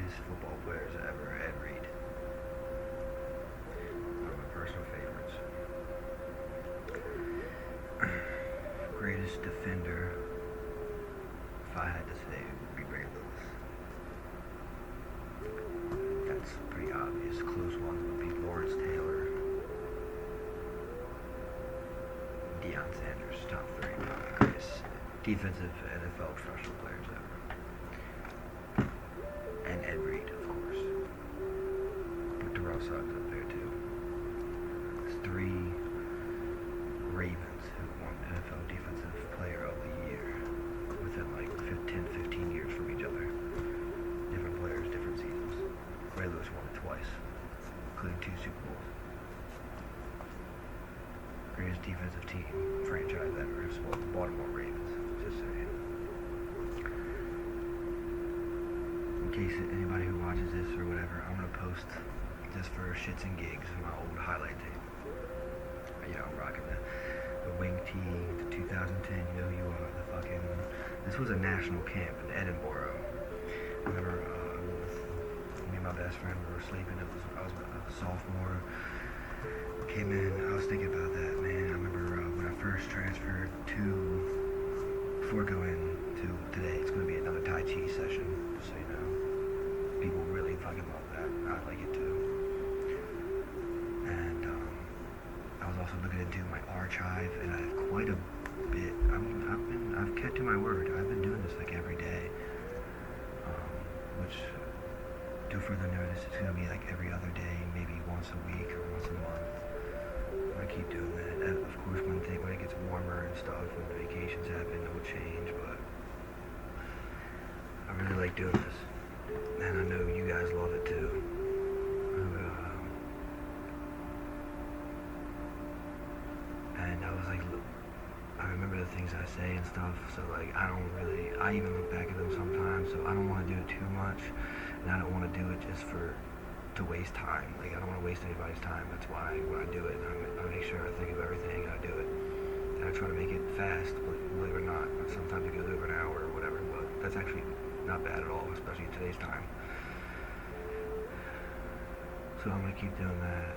greatest football players ever, Ed Reed. One of my personal favorites. Greatest defender, if I had to say, it would be Ray Lewis. That's pretty obvious. Close ones would be Lawrence Taylor, Deion Sanders, top three, probably the greatest defensive NFL professional players ever. And Ed Reed, of course. But Terrell Suggs up there too. It's three Ravens who won NFL Defensive Player of the Year within like 10-15 years from each other. Different players, different seasons. Ray Lewis won it twice, including 2 Super Bowls. Greatest defensive team franchise ever is the Baltimore Ravens. Just saying. In case anybody who watches this or whatever, I'm gonna post just for shits and gigs my old highlight tape. You know, I'm rocking the wing tee, the 2010. You know who you are. The fucking. This was a national camp in Edinburgh. I remember me and my best friend were sleeping. I was a sophomore. Came in. I was thinking about that, man. I remember when I first transferred before going to today, it's going to be another Tai Chi session, just so you know. People really fucking love that. I like it too. And I was also looking into my archive, and I have quite a bit. I've kept to my word. I've been doing this like every day, which to further notice, it's going to be like every other day, maybe once a week or once a month. I keep doing that. And of course, when it gets warmer and stuff, when vacations happen, it will change. But I really like doing this, and I know you guys love it too. And I was like, I remember the things I say and stuff. So like, I even look back at them sometimes. So I don't want to do it too much, and I don't want to do it just to waste time. Like, I don't want to waste anybody's time. That's why when I do it, I make sure I think of everything and I do it. And I try to make it fast, believe it or not. Sometimes it goes over an hour or whatever, but that's actually not bad at all, especially in today's time. So I'm gonna keep doing that.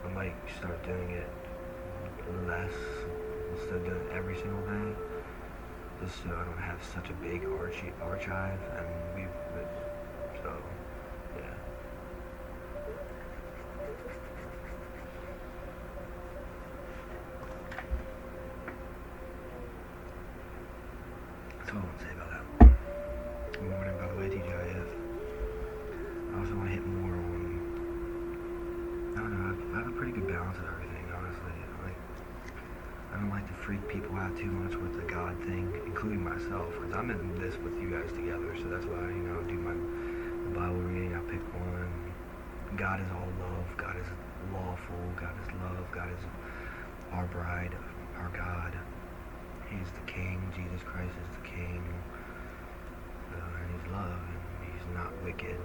I might start doing it less instead of doing it every single day, just so I don't have such a big archive. And so yeah. That's all I want to say about that. Good morning, by the way, TGIF. I also want to hit more on, I don't know, I have a pretty good balance of everything, honestly. I don't like to freak people out too much with the God thing, including myself, because I'm in this with you guys together, so that's why, I do my Bible reading, I pick one. God is all love, God is lawful, God is love, God is our bride, our God. He's the King, Jesus Christ is the King, and He's love, and He's not wicked.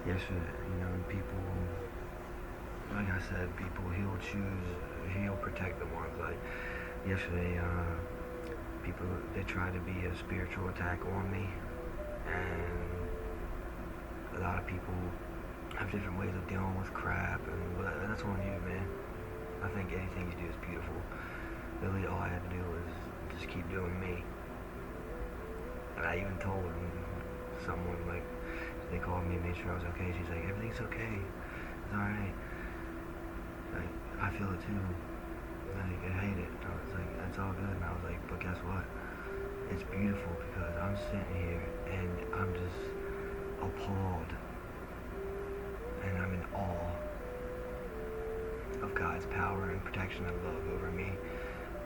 Yesterday, people, like I said, He'll protect the ones. Like yesterday, people, they tried to be a spiritual attack on me, and a lot of people have different ways of dealing with crap, and that's on you, man. I think anything you do is beautiful. Really, all I had to do was just keep doing me. And I even told someone, like, they called me and made sure I was okay. She's like, everything's okay. It's alright. Like, I feel it too. Like, I hate it. I was like, that's all good. And I was like, but guess what? It's beautiful because I'm sitting here and I'm just appalled. And I'm in awe of God's power and protection and love over me.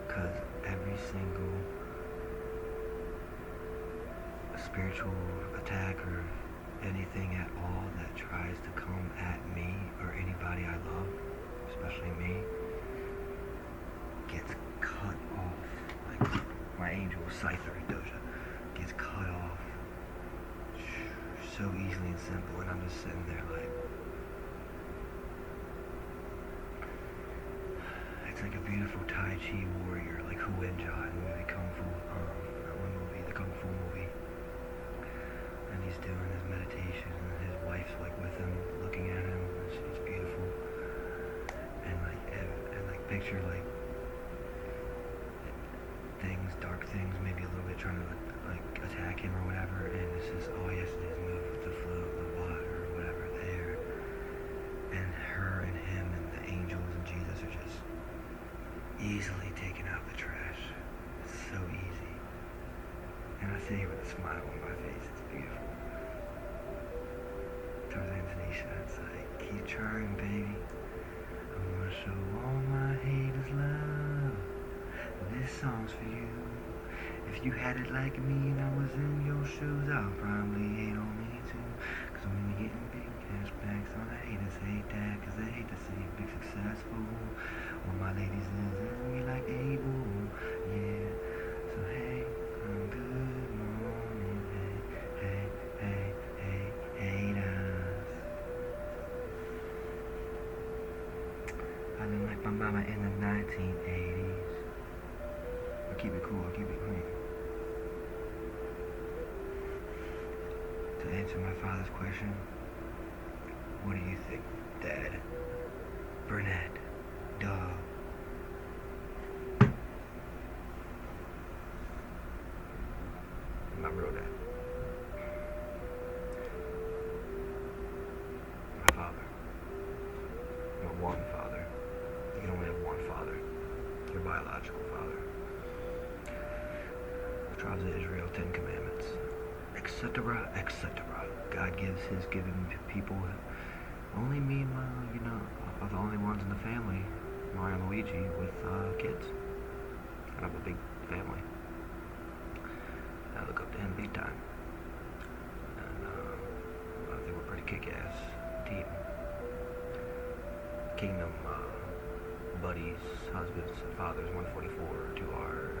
Because every single spiritual attack or anything at all that tries to come at me or anybody I love, especially me, gets cut off. Like my angel Scyther Doja gets cut off so easily and simple, and I'm just sitting there like, it's like a beautiful Tai Chi warrior, like Huenja in the movie Kung Fu, that one movie, the Kung Fu movie. And he's picture like things, dark things, maybe a little bit trying to like attack him or whatever, and it's just all he has to do is move with the flow of the water or whatever there, and her and him and the angels and Jesus are just easily taking out the trash. It's so easy. And I sit here with a smile on my face. It's beautiful. Tarzan Tanisha, it's like, keep trying, baby. I'm gonna show all my haters love. This song's for you. If you had it like me and I was in your shoes, I'll probably hate on me too. Cause when you're getting big cash backs, all the haters hate that. Cause they hate to see you big successful. All my ladies listen to me like they woo. Yeah. So hey, good morning. Hey, haters. I didn't like my mama in the 1980s. I'll keep it cool, I'll keep it clean. To answer my father's question, what do you think, Dad? Burnett, duh. My real dad. My father. My one father. You can only have one father. Your biological father. The tribes of Israel, 10 Commandments, etc., etc. God gives his given people. Only me and my, are the only ones in the family, Mario and Luigi, with kids. I have a big family. I look up to him big time. And I think we're a pretty kick-ass team. Kingdom buddies, husbands, fathers, 144 to our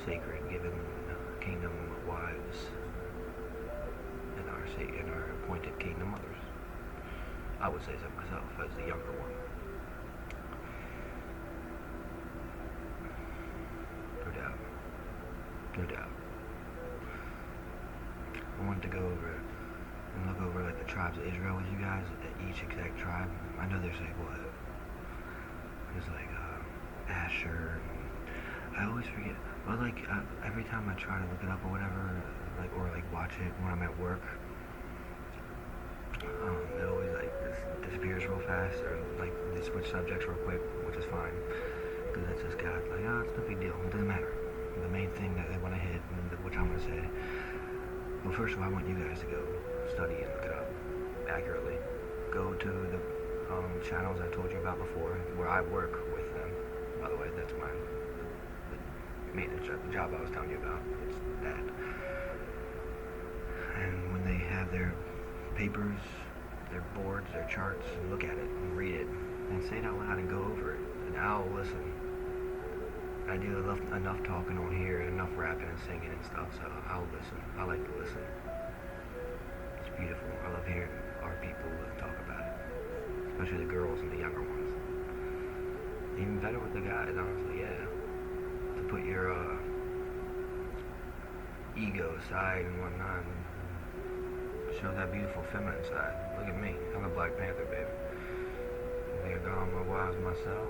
sacred given kingdom wives and our appointed kingdom mothers. I would say so myself as the younger one. No doubt. I wanted to go over and look over like the tribes of Israel with you guys, each exact tribe. I know there's like what? There's like Asher. I always forget. Well, like every time I try to look it up or whatever, or watch it when I'm at work, it always disappears real fast, or like they switch subjects real quick, which is fine, because that's just God. Like, it's no big deal. It doesn't matter. The main thing that they want to hit, which I'm gonna say. Well, first of all, I want you guys to go study and look it up accurately. Go to the channels I told you about before, where I work with them. By the way, that's the maintenance job I was telling you about. It's that. And when they have their papers, their boards, their charts, look at it and read it and say it out loud and go over it. And I'll listen. I do enough talking on here and enough rapping and singing and stuff, so I'll listen. I like to listen. It's beautiful. I love hearing our people talk about it, especially the girls and the younger ones. Even better with the guys, honestly, yeah. To put your ego aside and whatnot, and show that beautiful feminine side. Look at me. I'm a Black Panther, baby. I think I got all my wives myself.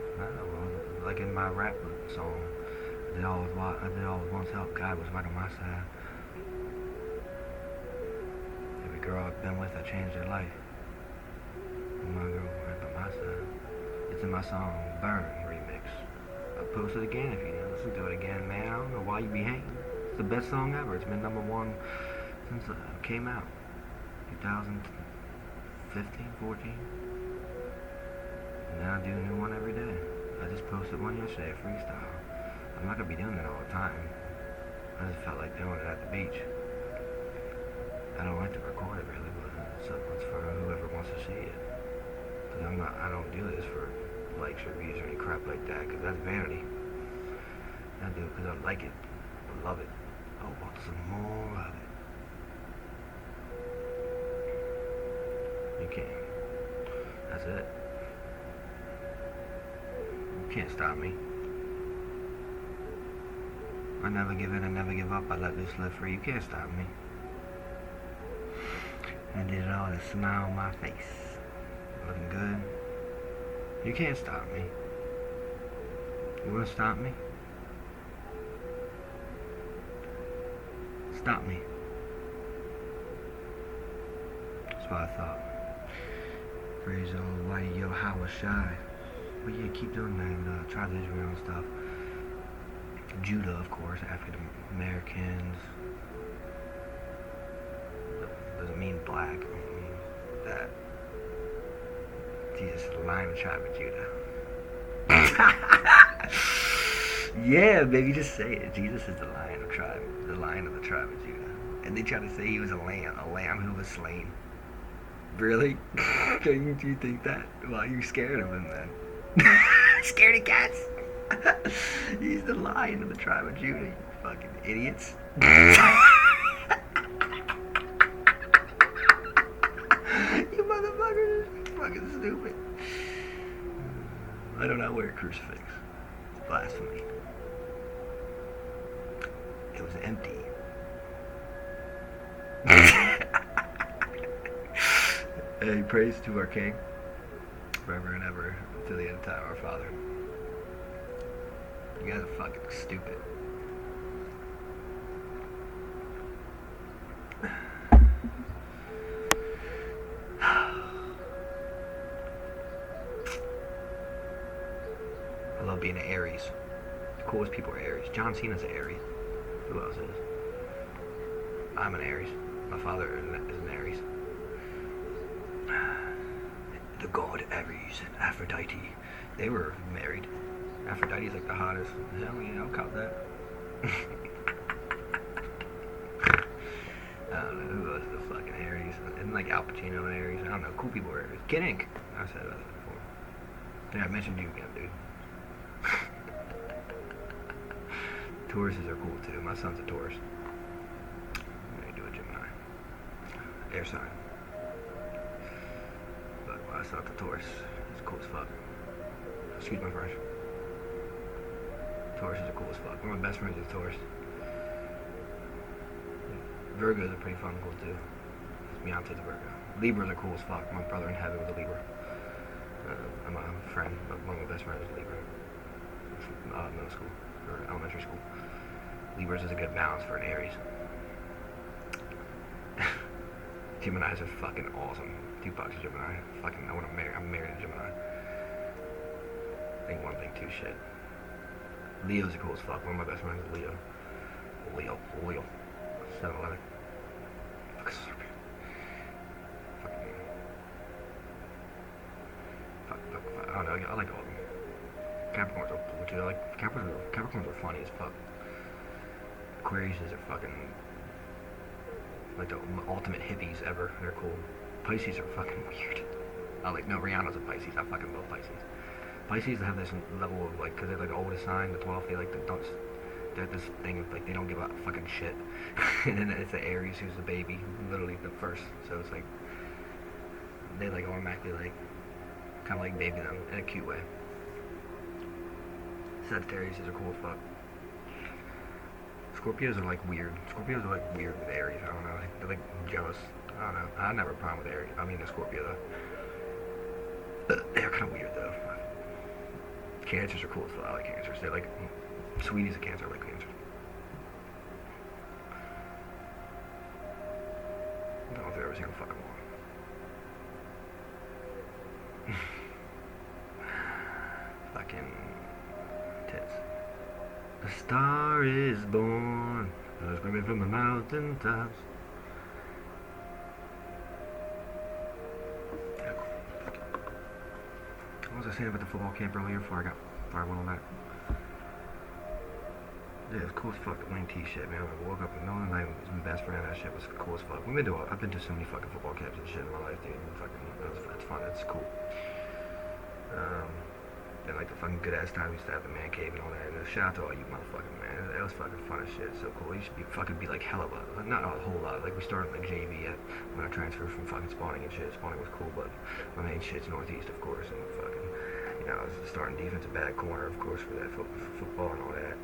Like in my rap song, I did always want help. God was right on my side. Every girl I've been with, I changed their life. And my girl right by my side. It's in my song Burn remix. I'll post it again if you need to listen to it again, man. I don't know why you be hating. It's the best song ever. It's been #1 since it came out. 2015, 14. And now I do a new one every day. I just posted one yesterday, freestyle. I'm not gonna be doing it all the time. I just felt like doing it at the beach. I don't like to record it really, but it's for whoever wants to see it. Cause I don't do this for likes or views or any crap like that, cause that's vanity. I do it cause I like it. I love it. I want some more of it. You can't. That's it. You can't stop me. I never give in, I never give up. I let this live free. You can't stop me. I did it all with a smile on my face. Looking good. You can't stop me. You wanna stop me? Stop me. That's what I thought. Praise Almighty Yahweh Shai. But yeah, keep doing that, and tribes of Israel and stuff. Judah, of course, African Americans. Doesn't mean black. It means that Jesus is the Lion of the tribe of Judah. Yeah, baby, just say it. Jesus is the Lion of the tribe of Judah. And they try to say he was a lamb who was slain. Really? Do you think that? Well, you're scared of him then. Scared of cats? He's the Lion of the tribe of Judah, you fucking idiots. You motherfuckers are fucking stupid. I do not wear a crucifix. It's blasphemy. It was empty. Hey, praise to our King, forever and ever, to the end of time, our Father. You guys are fucking stupid. I love being an Aries. The coolest people are Aries. John Cena's an Aries. Who else is? I'm an Aries. My father is an Aries. The god Ares and Aphrodite. They were married. Aphrodite's like the hottest. Hell yeah, I'll cop that. I don't know who was the fucking Aries. Isn't like Al Pacino and Aries? I don't know. Cool people are Aries. Kid Ink. I said that before. Yeah, I mentioned you again, dude. Tauruses are cool too. My son's a Taurus. I'm gonna do a Gemini. Air sign. But my son's a Taurus. He's cool as fuck. Excuse my French. Tauruses are cool as fuck. One of my best friends is a Taurus. Virgos are pretty fun and cool too. Beyonce's a Virgo. Libras are cool as fuck. My brother in heaven was a Libra. And my friend, one of my best friends is a Libra. Middle school, or elementary school. Libras is a good balance for an Aries. Geminis are fucking awesome. Tupac's a Gemini. Fucking, I'm married a Gemini. Thing one, thing two, shit. Leo's cool as fuck. One of my best friends is Leo. Leo. 7-Eleven. Fuck serpent. Fuck. I don't know. I like all of them. Capricorns are cool too. Like Capricorns are funny as fuck. Aquariuses are fucking like the ultimate hippies ever. They're cool. Pisces are fucking weird. Rihanna's a Pisces. I fucking love Pisces. Pisces have this level of like, cause they're like the oldest sign, the 12th. They like they're this thing of like they don't give a fucking shit. And then it's the Aries who's the baby, literally the first. So it's like they like automatically like kind of like baby them in a cute way. Sagittarius are cool as fuck. Scorpios are like weird. Scorpios are like weird with Aries. I don't know. They're like jealous. I don't know. I never have a problem with Aries. I mean, the Scorpio though. They're kind of weird though. Cancers are cool as fuck. I like Cancers. They're like Sweetie's a Cancer. I like Cancers. I don't know if they're every single fucking one. Fucking tits. The star is born, screaming from the mountain tops. Yeah, cool. What was I saying about the football camp earlier before I got fireball on that? Yeah, it's cool as fuck, the Wayne T shit, man. I woke up in the middle of the night with my best friend. That shit was cool as fuck. I've been to so many fucking football camps and shit in my life, dude. It's fun, it's cool. And like the fucking good ass time we used to have the man cave and all that. And shout out to all you motherfucking man. That was fucking fun as shit. So cool. You should be like hella lot. Not a whole lot. Like we started like JV when I transferred from fucking spawning and shit. Spawning was cool, but my main shit's Northeast, of course. And fucking, I was starting defensive back corner, of course, for that football and all that.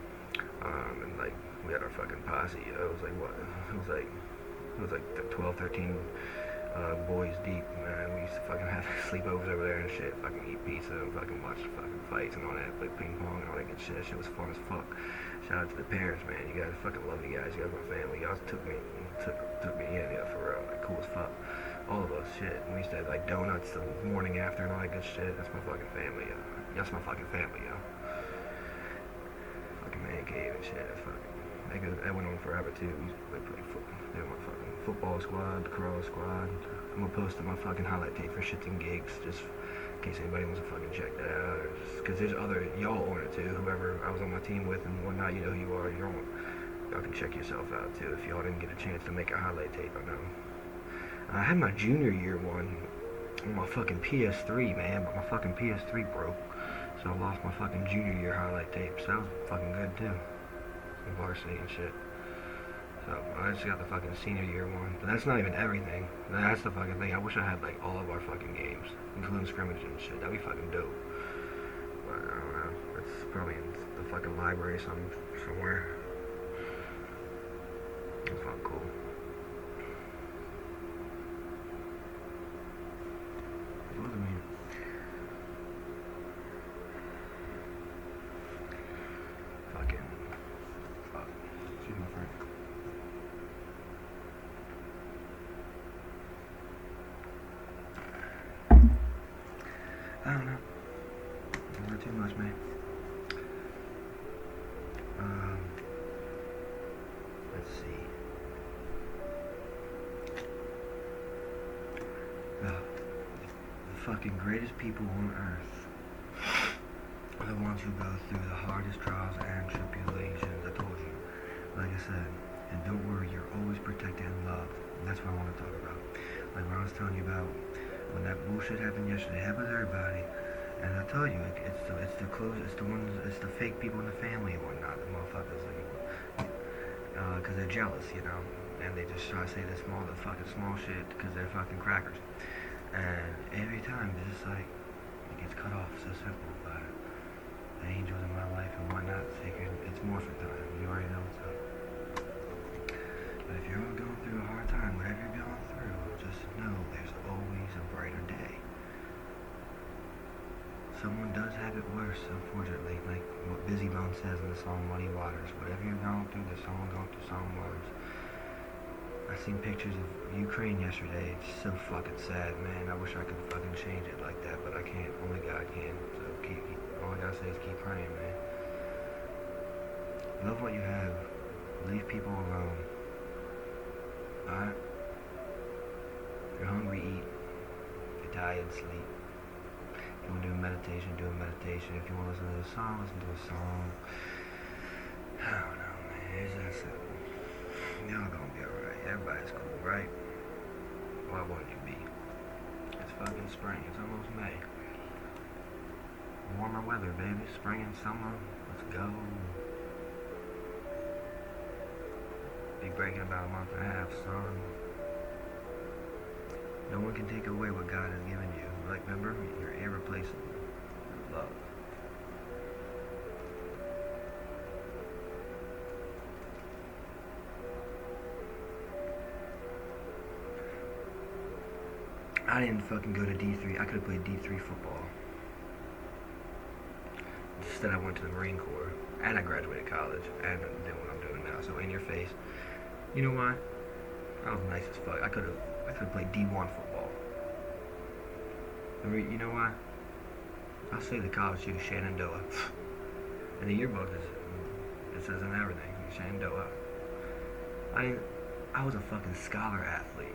And like we had our fucking posse. It was like what? It was like 12, 13 Boys Deep, man. We used to fucking have sleepovers over there and shit. Fucking eat pizza and fucking watch the fucking fights and all that. Play ping pong and all that good shit. That shit was fun as fuck. Shout out to the parents, man. You guys fucking love you guys. You guys my family. Y'all took me in, yeah, for real. Like, cool as fuck. All of us, shit. And we used to have like donuts the morning after and all that good shit. That's my fucking family, yo. That's my fucking family, yo. Fucking man cave and shit. That went on forever too. We used to play football. They were my fucking football squad, the cross squad. I'm gonna post my fucking highlight tape for shits and gigs, just in case anybody wants to fucking check that out. Or just, cause there's other y'all on it too. Whoever I was on my team with and whatnot, you know who you are. Y'all can check yourself out too if y'all didn't get a chance to make a highlight tape. I know. I had my junior year one on my fucking PS3, man, but my fucking PS3 broke, so I lost my fucking junior year highlight tapes. That was fucking good too. Some varsity and shit. So I just got the fucking senior year one, but that's not even everything. That's the fucking thing. I wish I had like all of our fucking games, including scrimmage and shit. That'd be fucking dope. But I don't know. It's probably in the fucking library somewhere. It's fucking cool. What do you mean? Fuck. Excuse my friend. I don't know. Not too much, man. Let's see. The fucking greatest people on earth are the ones who go through the hardest trials and tribulations. I told you. Like I said, and don't worry, you're always protected and loved. And that's what I want to talk about. Like when I was telling you about when that bullshit happened yesterday, it happens to everybody. And I tell you, it's the fake people in the family and whatnot, the motherfuckers, like, cause they're jealous, you know, and they just try to say the fucking small shit, cause they're fucking crackers. And every time, it's just like, it gets cut off so simple by the angels in my life and whatnot. It's morphin' time, you already know what's up. But if you're going through a hard time, whatever you're going through, just know there's always a brighter day. Someone does have it worse, unfortunately, like what Busy Bone says in the song Muddy Waters. Whatever you're going through, there's someone going through something worse. I seen pictures of Ukraine yesterday. It's so fucking sad, man. I wish I could fucking change it like that, but I can't. Only God can. So all I gotta say is keep praying, man. Love what you have. Leave people alone. Alright? If you're hungry, eat. If you're tired, sleep. If you want to do a meditation, do a meditation. If you want to listen to a song, listen to a song. I don't know, man. It's that simple. Y'all gonna be alright. Everybody's cool, right? Why wouldn't you be? It's fucking spring. It's almost May. Warmer weather, baby. Spring and summer. Let's go. Be breaking about a month and a half, son. No one can take away what God has given you. Like, remember, you're irreplaceable. Love. I didn't fucking go to D3. I could have played D3 football. Instead, I went to the Marine Corps. And I graduated college. And I'm doing what I'm doing now. So, in your face. You know why? I was nice as fuck. I could have played D1 football. You know why? I'll say the college too, Shenandoah. And the yearbook it says in everything, Shenandoah. I was a fucking scholar athlete.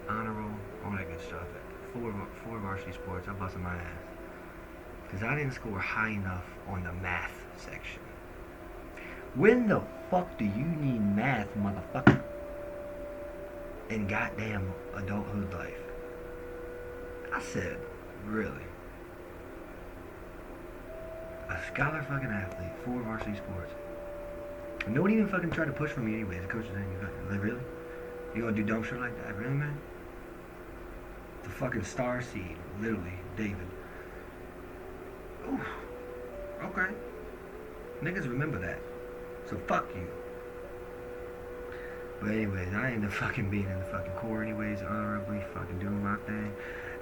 Honor roll, all that good stuff. Four varsity sports, I busted my ass. Because I didn't score high enough on the math section. When the fuck do you need math, motherfucker? In goddamn adulthood life. I said, really? A scholar fucking athlete, 4 varsity sports. And no one even fucking tried to push for me anyways. The coach was like, really? You gonna do dumb shit like that? Really, man? The fucking star seed, literally, David. Oof. Okay. Niggas remember that. So fuck you. But anyways, I ended up fucking being in the fucking Corps anyways, honorably fucking doing my thing.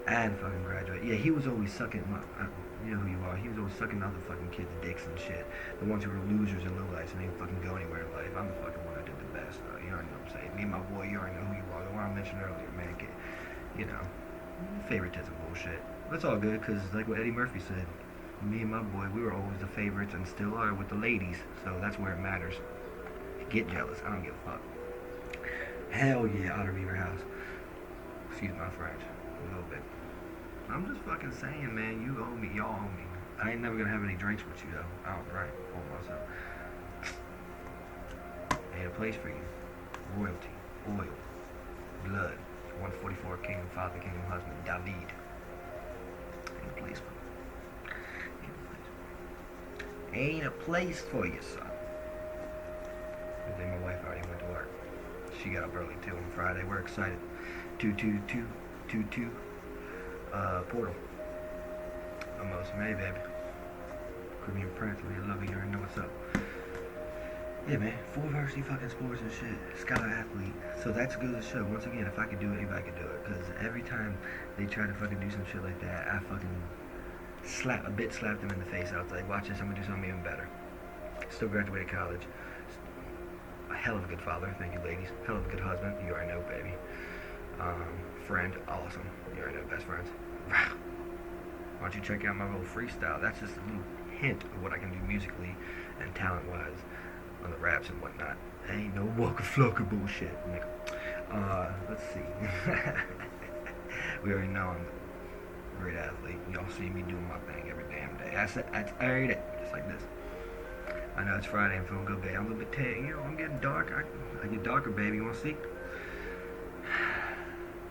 And fucking graduate. Yeah, he was always sucking my, you know who you are. He was always sucking other fucking kids' dicks and shit. The ones who were losers and lowlights and didn't fucking go anywhere in life. I'm the fucking one that did the best, though. You already know what I'm saying. Me and my boy, you already know who you are. The one I mentioned earlier, man. Get, you know, favoritism bullshit. But it's all good, because like what Eddie Murphy said, me and my boy, we were always the favorites and still are with the ladies. So that's where it matters. Get jealous. I don't give a fuck. Hell yeah, Otter Beaver House. Excuse my French. A little bit. I'm just fucking saying, man, you owe me, y'all owe me. I ain't never gonna have any drinks with you, though. I don't right, hold myself. Ain't a place for you. Royalty, oil, blood, 144 kingdom, father, kingdom, husband, David. Ain't a place for you. Ain't a place for you, son. Good thing my wife already went to work. She got up early, too, on Friday. We're excited. 22222. Portal. Almost May, baby. Caribbean Prince, we love you, you already know what's up. Yeah, man, full varsity fucking sports and shit. Scholar athlete. So that's good as show. Once again, if I could do it, anybody could do it. Because every time they try to fucking do some shit like that, I fucking slap them in the face. I was like, watch this, I'm gonna do something even better. Still graduated college. A hell of a good father, thank you ladies. Hell of a good husband, you already know, baby. Friend, awesome. You already know, best friends. Why don't you check out my little freestyle? That's just a little hint of what I can do musically and talent-wise on the raps and whatnot. Ain't no walker-flocka bullshit, nigga. Let's see. We already know I'm a great athlete. Y'all see me doing my thing every damn day. That's every day, just like this. I know it's Friday, I'm feeling good, baby. I'm a little bit tired, you know, I'm getting dark. I get darker, baby. You wanna see?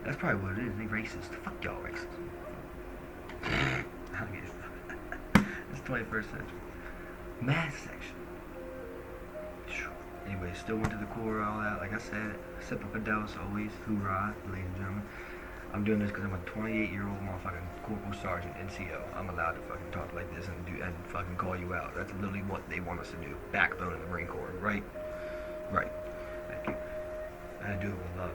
That's probably what it is. They racist. Fuck y'all racist. I guess. It's 21st century. Math section. Anyway, still went to the Corps, all that. Like I said, sip up a dose always. Hoorah, ladies and gentlemen. I'm doing this because I'm a 28-year-old motherfucking corporal sergeant NCO. I'm allowed to fucking talk like this and fucking call you out. That's literally what they want us to do. Backbone of the Marine Corps, right? Right. Thank you. I do it with love.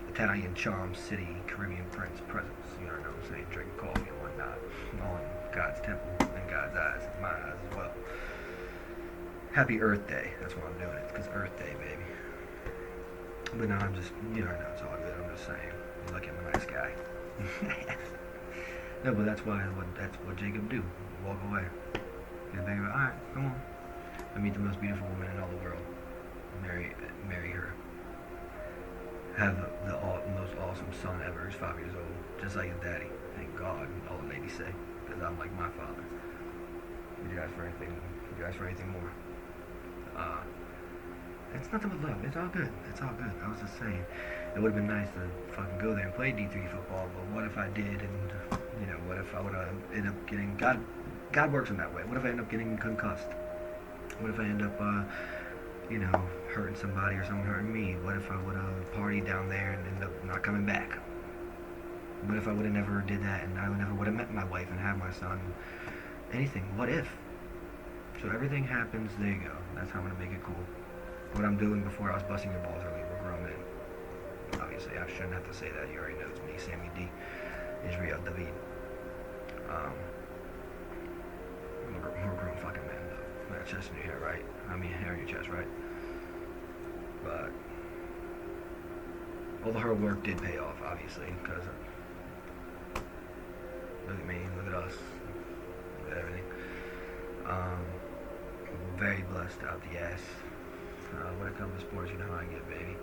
Italian charm, city, Caribbean prince, presence. You know what I'm saying? Drinking coffee and whatnot. On God's temple and God's eyes, and my eyes as well. Happy Earth Day. That's why I'm doing it. It's because Earth Day, baby. But no, I'm just, you know, it's all good. I'm just saying. Look at a nice guy. No, but that's what Jacob do. Walk away. Get baby, alright, come on. I meet the most beautiful woman in all the world. Marry her. Have the most awesome son ever. He's 5 years old, just like his daddy. Thank God, all the ladies say, because I'm like my father. Would you guys for anything? Would you guys for anything more? It's nothing but love. It's all good. It's all good. I was just saying, it would have been nice to fucking go there and play D3 football, but what if I did, and you know, what if I would have ended up getting God works in that way. What if I end up getting concussed? What if I end up you know, hurting somebody or someone hurting me? What if I would have partied down there and ended up not coming back? What if I would have never did that and I never would have met my wife and had my son? Anything. What if? So everything happens, there you go. That's how I'm going to make it cool. What I'm doing before I was busting your balls earlier, we're grown men. Obviously, I shouldn't have to say that. You already know it's me, Sammy D. Israel David. We're grown fucking men, though. That chest in your hair, right? I mean, hair in your chest, right? But all the hard work did pay off, obviously, because look at me, look at us, look at everything. Very blessed out the ass. When it comes to sports, you know how I get, baby.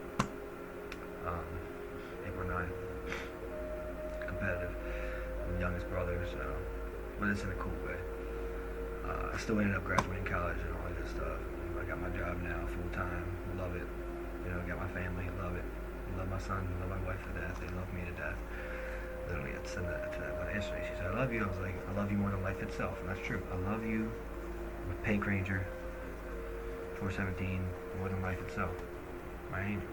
April 9th, competitive. I'm the youngest brother, so, but it's in a cool way. I still ended up graduating college and all that good stuff. I got my job now, full time, love it. You know, got my family, love it. Love my son, love my wife to death. They love me to death. Literally, I said that to that yesterday. She said, "I love you." I was like, "I love you more than life itself," and that's true. I love you, with Pink Ranger, 417, more than life itself. My angel.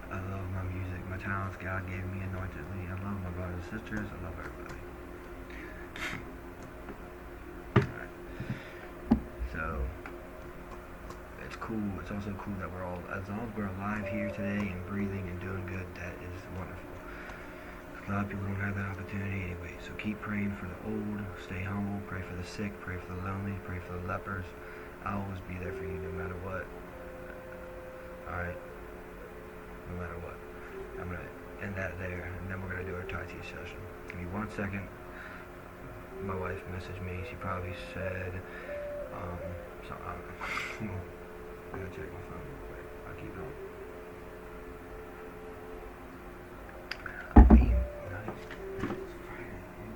I love my music, my talents God gave me anointedly. I love my brothers and sisters. I love everybody. Alright. cool. It's also cool that we're all, as long as we're alive here today and breathing and doing good, that is wonderful. A lot of people don't have that opportunity anyway. So keep praying for the old, stay humble, pray for the sick, pray for the lonely, pray for the lepers. I'll always be there for you no matter what. Alright? No matter what. I'm going to end that there, and then we're going to do our Tai Chi session. Give me 1 second. My wife messaged me. She probably said, so I don't know. I'm going to check my phone real quick. I'll keep going. Being nice. It's Friday, man.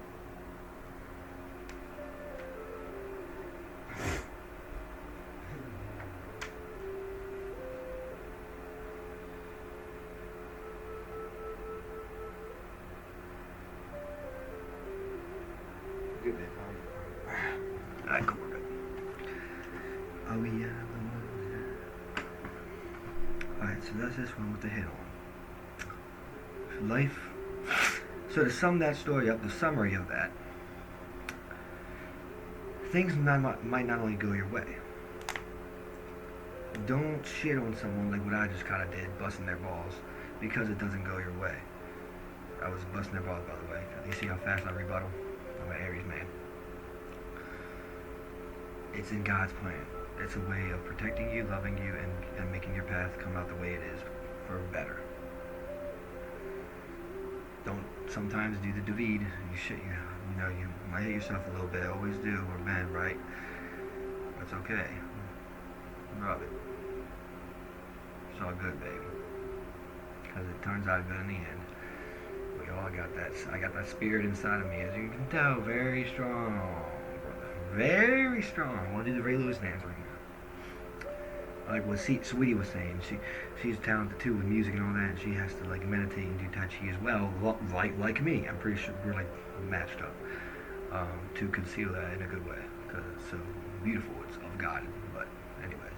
Good day, alright, cool, we're good. Oh yeah. Alright, so that's this one with the head on. Life. So to sum that story up, the summary of that, things might not only go your way. Don't shit on someone like what I just kind of did, busting their balls, because it doesn't go your way. I was busting their balls, by the way. You see how fast I rebuttal? I'm an Aries man. It's in God's plan. It's a way of protecting you, loving you, and making your path come out the way it is for better. Don't sometimes do the David. You might hit yourself a little bit. Always do. We're men, right? That's okay. Rub it. It's all good, baby. Because it turns out good in the end. We all got that. I got that spirit inside of me, as you can tell. Very strong, brother. Very strong. I want to do the Ray Lewis dance right now. Like what Sweetie was saying, she's talented too with music and all that. And she has to like meditate and do Tai Chi as well, like me. I'm pretty sure we're like matched up to conceal that in a good way, because it's so beautiful. It's of God. But anyway,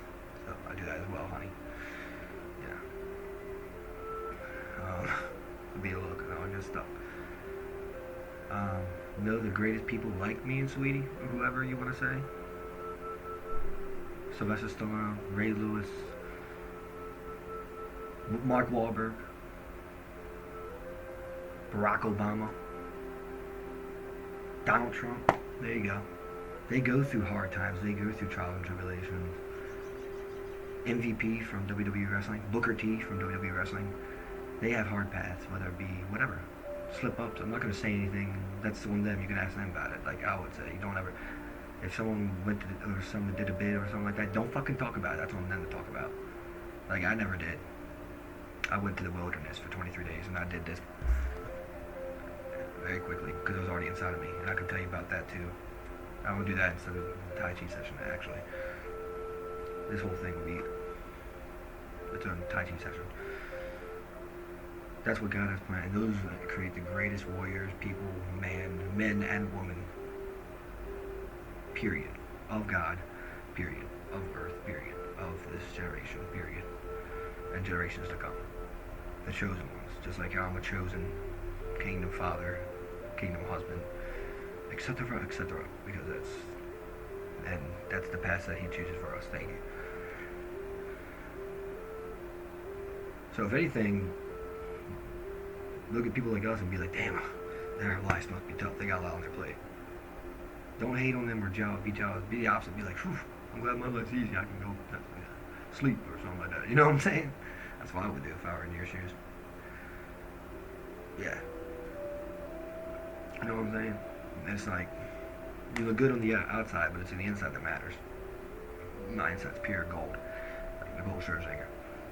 so I do that as well, honey. Yeah. Be a look and all good stuff. Know the greatest people like me and Sweetie, or whoever you want to say. Sylvester Stallone, Ray Lewis, Mark Wahlberg, Barack Obama, Donald Trump. There you go. They go through hard times. They go through trials and tribulations. MVP from WWE Wrestling, Booker T from WWE Wrestling. They have hard paths, whether it be whatever, slip-ups. I'm not going to say anything. That's on them. You can ask them about it. Like I would say, you don't ever. If someone went to or someone did a bid or something like that, don't fucking talk about it. That's on them to talk about. Like I never did. I went to the wilderness for 23 days and I did this very quickly because it was already inside of me, and I can tell you about that too. I would do that instead of the Tai Chi session. Actually, this whole thing would be its own Tai Chi session. That's what God has planned. And those create the greatest warriors, people, men and women. Period. Of God. Period. Of earth. Period. Of this generation. Period. And generations to come. The chosen ones. Just like how I'm a chosen kingdom father, kingdom husband, etc., etc. Because that's the path that He chooses for us. Thank you. So if anything, look at people like us and be like, damn, their lives must be tough. They got a lot on their plate. Don't hate on them or be jealous. Be the opposite. Be like, phew, I'm glad my life's easy. I can go sleep or something like that. You know what I'm saying? That's what I would do if I were in your shoes. Yeah. You know what I'm saying? And it's like, you look good on the outside, but it's in the inside that matters. My inside's pure gold. Like Nicole Scherzinger.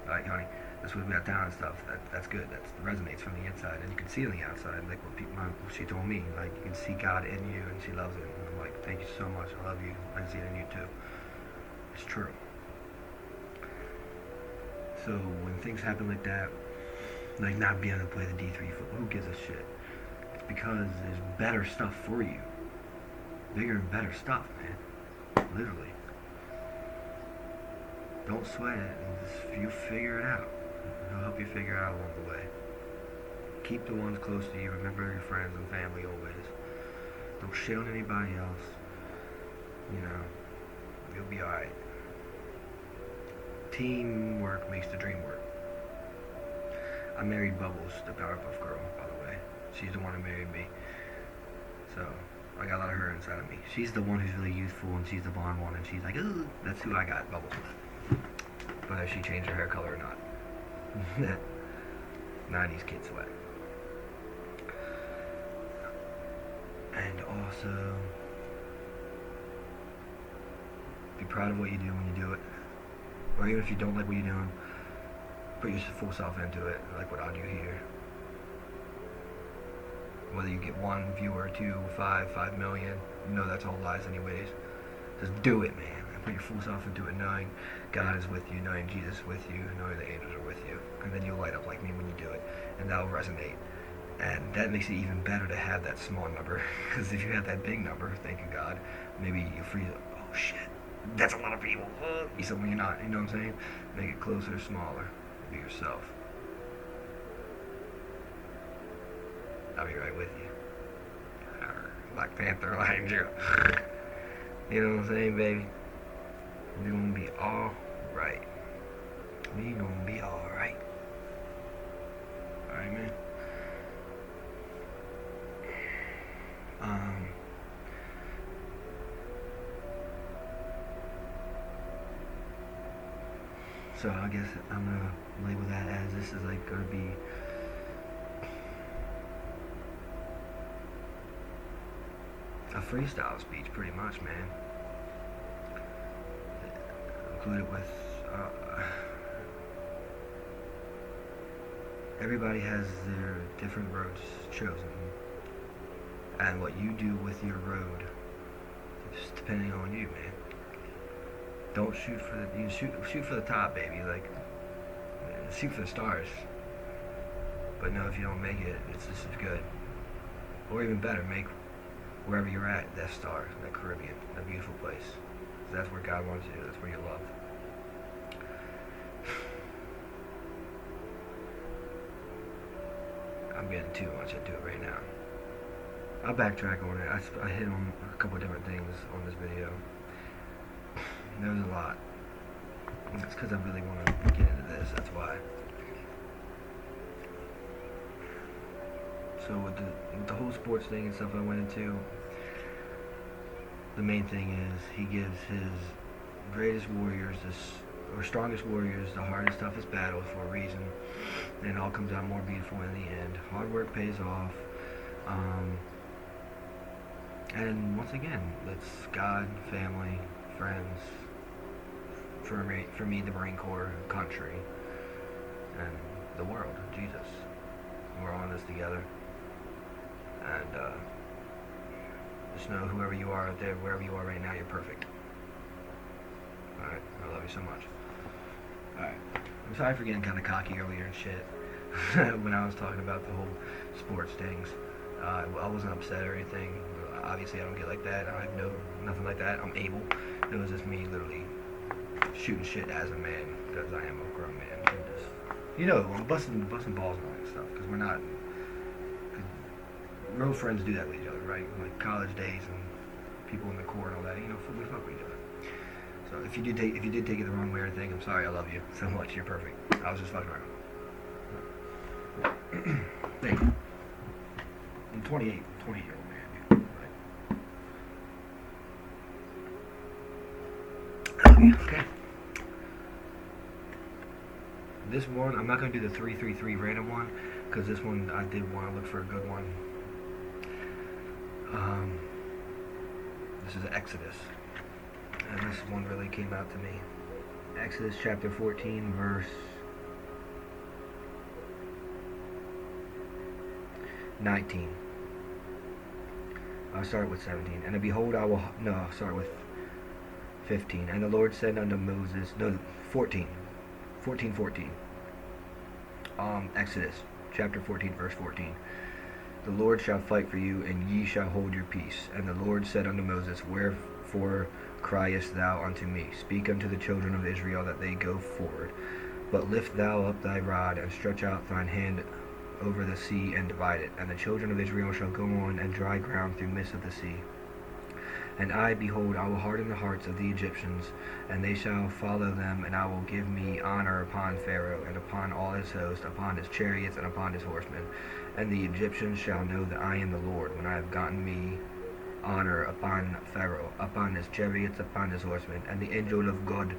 Alright, honey? That's what we got down and stuff. That's good. That resonates from the inside, and you can see it on the outside. Like what she told me, like you can see God in you, and she loves it. And I'm like, thank you so much. I love you. I can see it in you too. It's true. So when things happen like that, like not being able to play the D3 football, who gives a shit? It's because there's better stuff for you. Bigger and better stuff, man. Literally. Don't sweat it, and just you figure it out. He'll help you figure it out along the way. Keep the ones close to you. Remember your friends and family always. Don't shit on anybody else. You know, you'll be alright. teamwork makes the dream work. I married Bubbles, the Powerpuff Girl, by the way. She's the one who married me. So, I got a lot of her inside of me. She's the one who's really youthful, and she's the blonde one, and she's like, ooh, that's who I got, Bubbles. But if she changed her hair color or not. 90s kid sweat. And also, be proud of what you do when you do it. Or even if you don't like what you're doing, put your full self into it, like what I do here. Whether you get 1 viewer, 2, 5 million, you know that's all lies anyways. Just do it, man. And put your full self into it, knowing God is with you, knowing Jesus is with you, knowing the angels are with you. And then you'll light up like me when you do it. And that'll resonate. And that makes it even better to have that small number. Because if you have that big number, thank you God, maybe you freeze up, oh shit, that's a lot of people. Be something you're not, you know what I'm saying? Make it closer, smaller. Be yourself. I'll be right with you. Black Panther, like you. You know what I'm saying, baby? We're gonna be alright. We gonna be alright. Alright, man. So I guess I'm gonna label that as this is like gonna be a freestyle speech, pretty much, man. Included with everybody has their different roads chosen, and what you do with your road is depending on you, man. Don't shoot for the shoot for the top, baby. Like, shoot for the stars. But no, if you don't make it, it's just as good. Or even better, make wherever you're at that star, that Caribbean, that beautiful place. That's where God wants you. That's where you're loved. I'm getting too much into it right now. I'll backtrack on it. I hit on a couple of different things on this video. There's a lot. It's because I really want to get into this, that's why. So with the whole sports thing and stuff I went into, the main thing is he gives his greatest warriors, or strongest warriors, the hardest, toughest battles for a reason. And it all comes out more beautiful in the end. Hard work pays off. And once again, it's God, family, friends, for me the Marine Corps, country, and the world, Jesus. We're all in this together. And just know whoever you are out there, wherever you are right now, you're perfect. Alright, I love you so much. Alright, I'm sorry for getting kind of cocky earlier and shit when I was talking about the whole sports things. I wasn't upset or anything. Obviously I don't get like that. I have nothing like that. I'm able. It was just me literally shooting shit as a man, because I am a grown man. And just, you know, I'm busting balls and all that stuff, because we're not. Real friends do that with each other, right? Like college days and people in the Corps and all that. You know, we fuck with each other. So if you did take it the wrong way or anything, I'm sorry. I love you so much. You're perfect. I was just fucking around. Thank you. I'm 20-year-old man, dude. Right? Okay. This one, I'm not going to do the 333 random one, because this one I did want to look for a good one. This is Exodus, and this one really came out to me. Exodus chapter 14, verse 19. I'll start with 17. And behold, I will, no, I'll start with 15. And the Lord said unto Moses, no, 14. Exodus chapter 14, verse 14. The Lord shall fight for you, and ye shall hold your peace. And the Lord said unto Moses, wherefore criest thou unto me? Speak unto the children of Israel that they go forward. But lift thou up thy rod, and stretch out thine hand over the sea, and divide it. And the children of Israel shall go on and dry ground through midst of the sea. And I, behold, I will harden the hearts of the Egyptians, and they shall follow them, and I will give me honor upon Pharaoh, and upon all his host, upon his chariots, and upon his horsemen. And the Egyptians shall know that I am the Lord, when I have gotten me honor upon Pharaoh, upon his chariots, upon his horsemen. And the angel of God,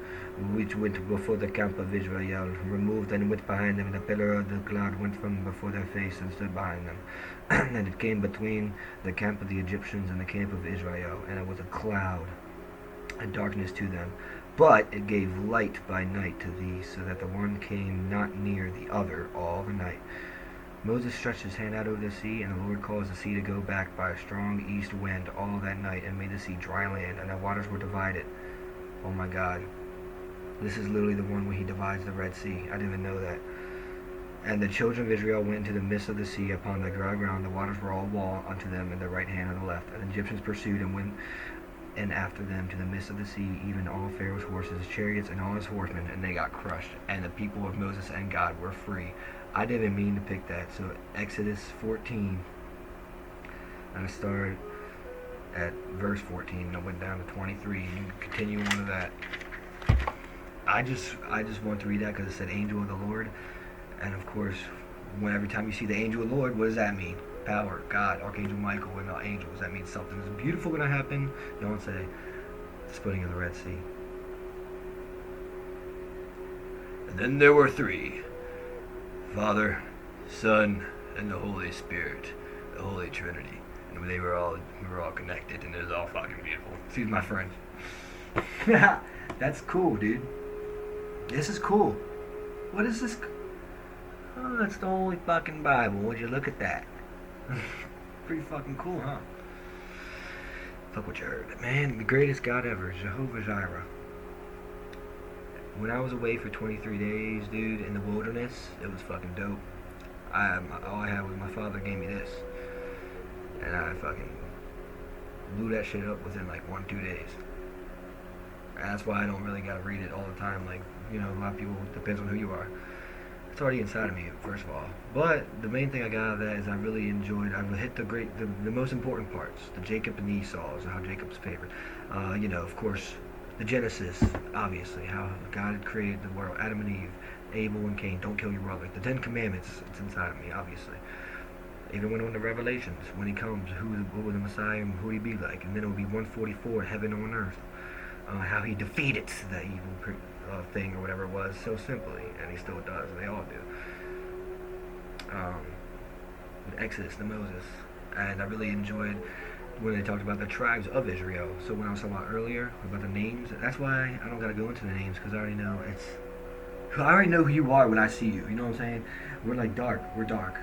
which went before the camp of Israel, removed and went behind them, and the pillar of the cloud went from before their face and stood behind them. And it came between the camp of the Egyptians and the camp of Israel, and it was a cloud and darkness to them. But it gave light by night to these, so that the one came not near the other all the night. Moses stretched his hand out over the sea, and the Lord caused the sea to go back by a strong east wind all that night, and made the sea dry land, and the waters were divided. Oh my God. This is literally the one where he divides the Red Sea. I didn't even know that. And the children of Israel went into the midst of the sea upon the dry ground. The waters were all wall unto them in the right hand and the left. And the Egyptians pursued and went in after them to the midst of the sea, even all Pharaoh's horses, his chariots, and all his horsemen, and they got crushed. And the people of Moses and God were free. I didn't mean to pick that. So Exodus 14, and I started at verse 14, and I went down to 23. You can continue on to that. I just want to read that because it said angel of the Lord. And of course, every time you see the angel of the Lord, what does that mean? Power, God, Archangel Michael, and the angels. That means something is beautiful going to happen. Don't say the splitting of the Red Sea. And then there were three: Father, Son, and the Holy Spirit, the Holy Trinity. And we were all connected, and it was all fucking beautiful. Excuse my friend. That's cool, dude. This is cool. What is this? Oh, that's the Holy fucking Bible. Would you look at that? Pretty fucking cool, huh? Fuck what you heard. Man, the greatest God ever, Jehovah Jireh. When I was away for 23 days, dude, in the wilderness, it was fucking dope. All I had was my father gave me this. And I fucking blew that shit up within like 1-2 days. And that's why I don't really gotta read it all the time. Like, you know, a lot of people, depends on who you are. It's already inside of me, first of all. But the main thing I got out of that is I really enjoyed, I've hit the most important parts. The Jacob and Esau's, how Jacob's favored. You know, of course, the Genesis, obviously, how God had created the world. Adam and Eve, Abel and Cain, don't kill your brother. The 10 Commandments, it's inside of me, obviously. Even went on to Revelations, when he comes, what will the Messiah, who would he be like? And then it will be 144, heaven on earth. How he defeated that evil thing or whatever it was so simply, and he still does, and they all do. The Exodus, the Moses, and I really enjoyed when they talked about the tribes of Israel. So when I was talking about earlier about the names, that's why I don't gotta go into the names, because I already know I already know who you are when I see you. You know what I'm saying? We're like dark. We're dark.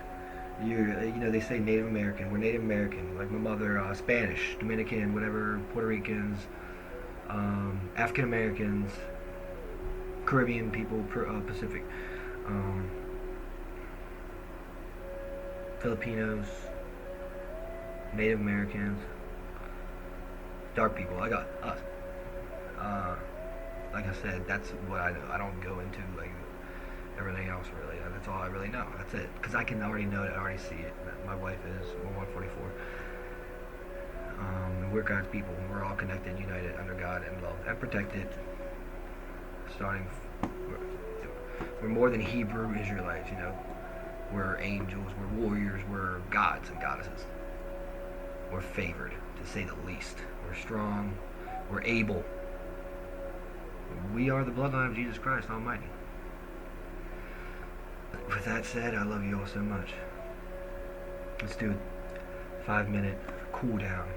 You know, they say Native American. We're Native American. Like my mother, Spanish, Dominican, whatever, Puerto Ricans, African Americans, Caribbean people, Pacific, Filipinos, Native Americans, dark people. I got us. Like I said, that's what I know. I don't go into like everything else really. That's all I really know. That's it. Because I can already know it. I already see it. My wife is 144. We're God's people. We're all connected, united under God and love and protected. We're more than Hebrew Israelites, you know. We're angels, we're warriors, we're gods and goddesses. We're favored, to say the least. We're strong, we're able. We are the bloodline of Jesus Christ Almighty. With that said, I love you all so much. Let's do a 5-minute cool down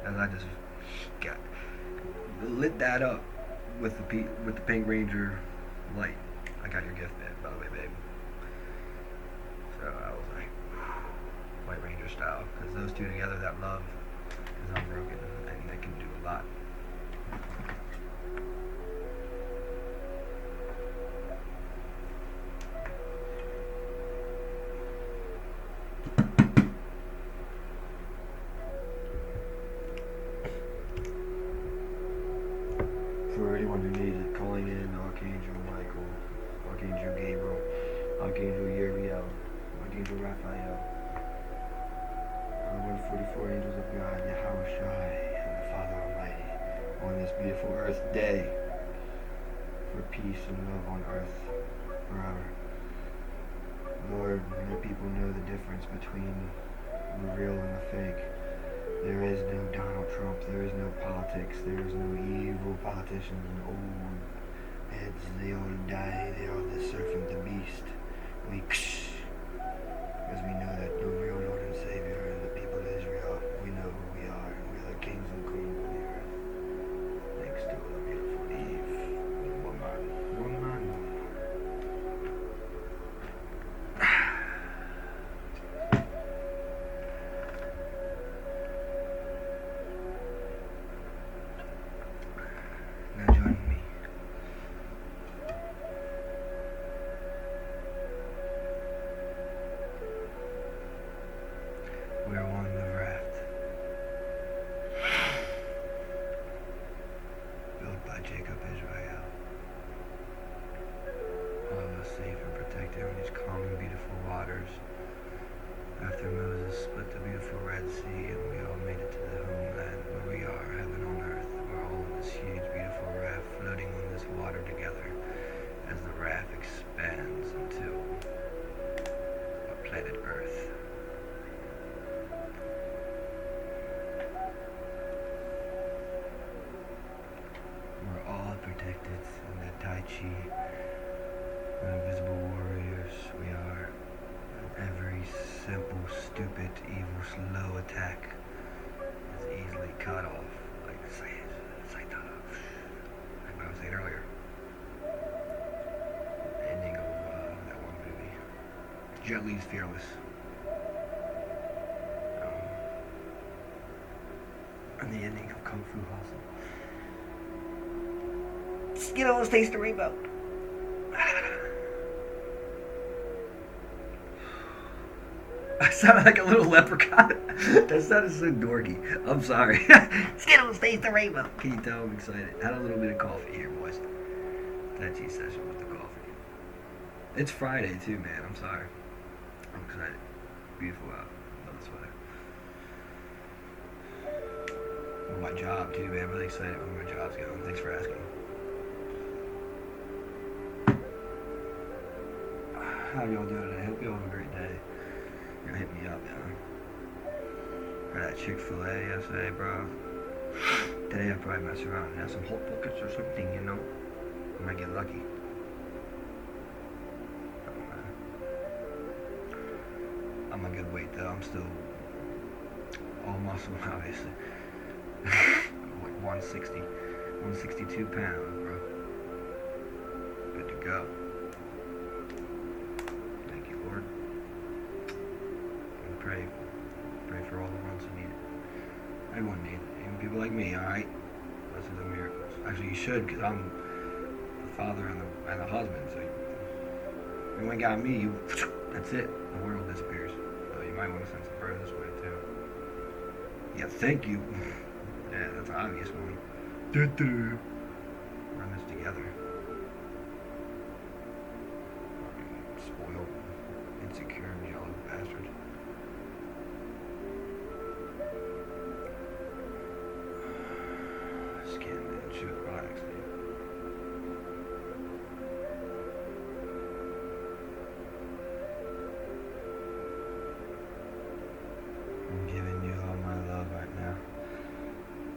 as I just lit that up with the Pink Ranger light. I got your gift, man, by the way, babe. So I was like, White Ranger style, because those two together, that love is unbroken, and they can do a lot. For anyone who needs it, calling in Archangel Michael, Archangel Gabriel, Archangel Uriel, Archangel Raphael, 144 angels of God, Yahweh Shai, and the Father Almighty. on this beautiful Earth Day for peace and love on Earth forever. Lord, let people know the difference between the real and the fake. There is no Donald Trump, there is no politics, there is no evil politicians and old heads. They all die, they all just surfing the beast. Because we know that the real Lord and Savior is the people of Israel. We know who we are, and we're the kings and queens of the earth. Thanks to the beautiful Eve, woman. Now join me. We're on the raft, built by Jacob Israel. All of us safe and protected on these calm and beautiful waters. After Moses split the beautiful Red Sea and we all made it to the homeland where we are, heaven on earth. We're all in this huge, beautiful raft floating on this water together as the raft expands into our planet Earth. We're all protected in that Tai Chi, invisible warriors. We are. Every simple, stupid, evil, slow attack is easily cut off. Like what I was saying earlier. Ending of that one movie. Jet Li's Fearless. And the ending of Kung Fu Hustle. Skittles taste the rainbow. I sounded like a little leprechaun. That sounded so dorky. I'm sorry. Skittles taste the rainbow. Can you tell I'm excited? Had a little bit of coffee here, boys. Tai Chi session with the coffee. It's Friday too, man. I'm sorry. I'm excited. Beautiful out. Love this weather. My job too, man. I'm really excited where my job's going. Thanks for asking. How y'all doing today? I hope y'all have a great day. You're gonna hit me up, man. Had that Chick-fil-A yesterday, bro. Today I'll probably mess around and have some Hot Pockets or something, you know. I might get lucky. I'm a good weight though. I'm still all muscle, obviously. Like 162 pounds, bro. Good to go. Thank you, Lord. And pray for all the ones who need it. Everyone needs it. Even people like me, alright? Listen to the miracles. Actually, you should, because I'm the father and the husband, so you ain't got me, that's it. The world disappears. So you might want to send some prayers this way, too. Yeah, thank you. Yeah, that's an obvious one. Run this together. Spoiled, insecure, jealous bastard. Skin and shoot products, dude. I'm giving you all my love right now.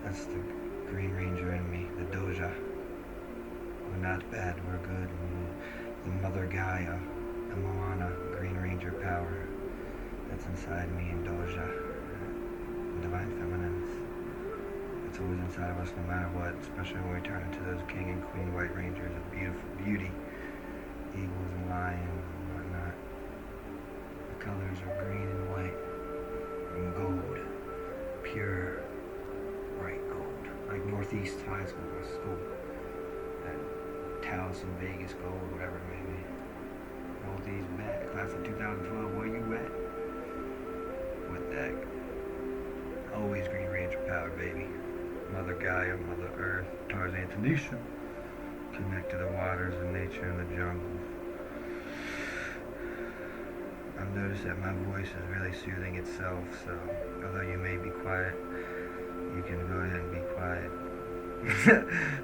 That's the Green Ranger in me, the Doja. We're not bad, we're good. The Mother Gaia, the Moana, Green Ranger power that's inside me and Doja, Divine Feminines. It's always inside of us no matter what, especially when we turn into those King and Queen White Rangers of beautiful beauty, eagles and lions and whatnot. The colors are green and white and gold, pure, bright gold, like Northeast High School, my school, that Taos and Vegas gold, whatever it may be. Northeast back, class of 2012, where you at? With that, always Green Ranger power, baby. Mother Gaia, Mother Earth, Tarzan Tanisha, connect to the waters and nature and the jungle. I've noticed that my voice is really soothing itself, so although you may be quiet, you can go ahead and be quiet.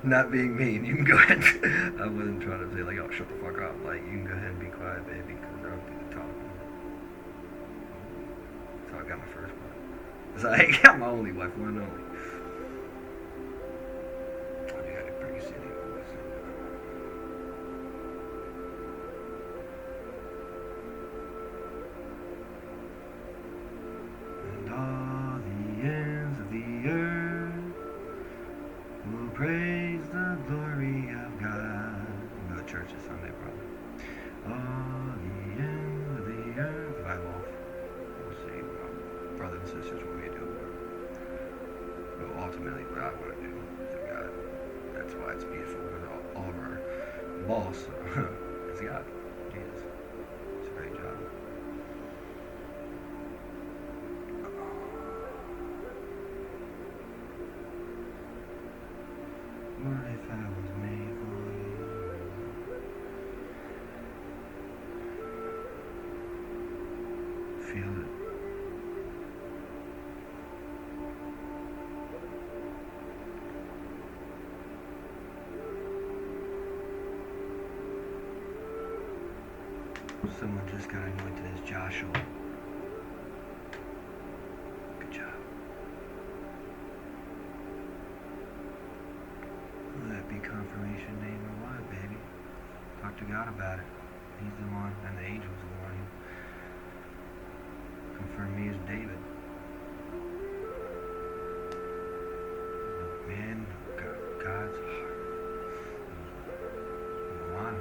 Not being mean. You can go ahead. I wasn't trying to say like, oh, shut the fuck up. Like, you can go ahead and be quiet, baby, because I don't do the talking. So I got my first one. So I got my only wife, one and only. Oh, you got a pretty city. And all the ends of the earth will praise the glory of God. We'll go to church this Sunday, probably. All the ends of the earth. If I walk, we'll see my brothers and sisters what we do. But ultimately, what I want to do to God. That's why it's beautiful. Because all of our boss is God. Jesus. It's a great job. What if I was made for you? Feel it. Someone just got anointed as Joshua. Good job. Will that be confirmation name or what, baby? Talk to God about it. He's the one, and the angel's the one who confirmed me as David. Man, God's heart. One.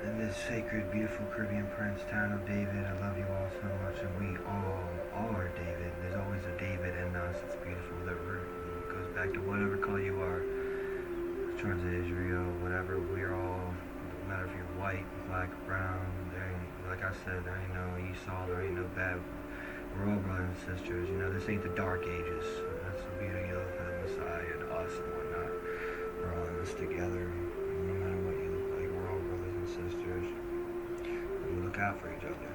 In this sacred, beautiful Caribbean Prince, town of David, I love you all so much, and we all are David. There's always a David in us. It's beautiful. That root goes back to whatever color you are. Tribes of Israel, whatever. We're all, no matter if you're white, black, brown. There ain't, like I said, there ain't no Esau. There ain't no bad. We're all brothers and sisters. You know, this ain't the dark ages. That's the beauty of the Messiah and us and whatnot. We're all in this together. No matter what you look like, we're all brothers and sisters. And we look out for each other.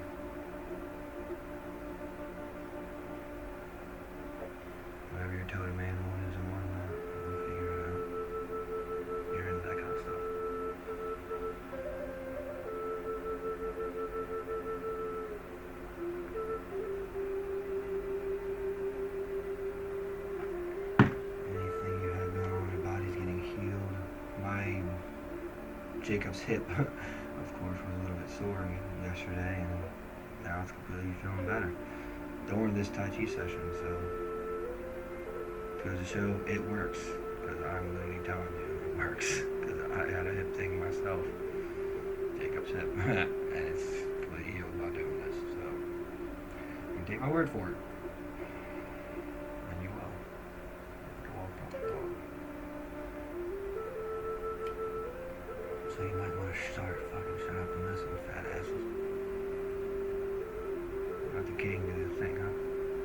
Whatever your totem animal is and whatnot, we'll figure it out. You're into that kind of stuff. Anything you have going on, your body's getting healed. My Jacob's hip, of course, was a little bit sore yesterday, and now it's completely feeling better during this Tai Chi session. So, goes to show it works, because I'm literally telling you it works, because I had a hip thing myself, Jacob's hip, and it's completely healed by doing this. So, you can take my word for it, and you will. Walk the dog. So you might want to start fucking shut up and listen, fat asses. Let the king do his thing, huh?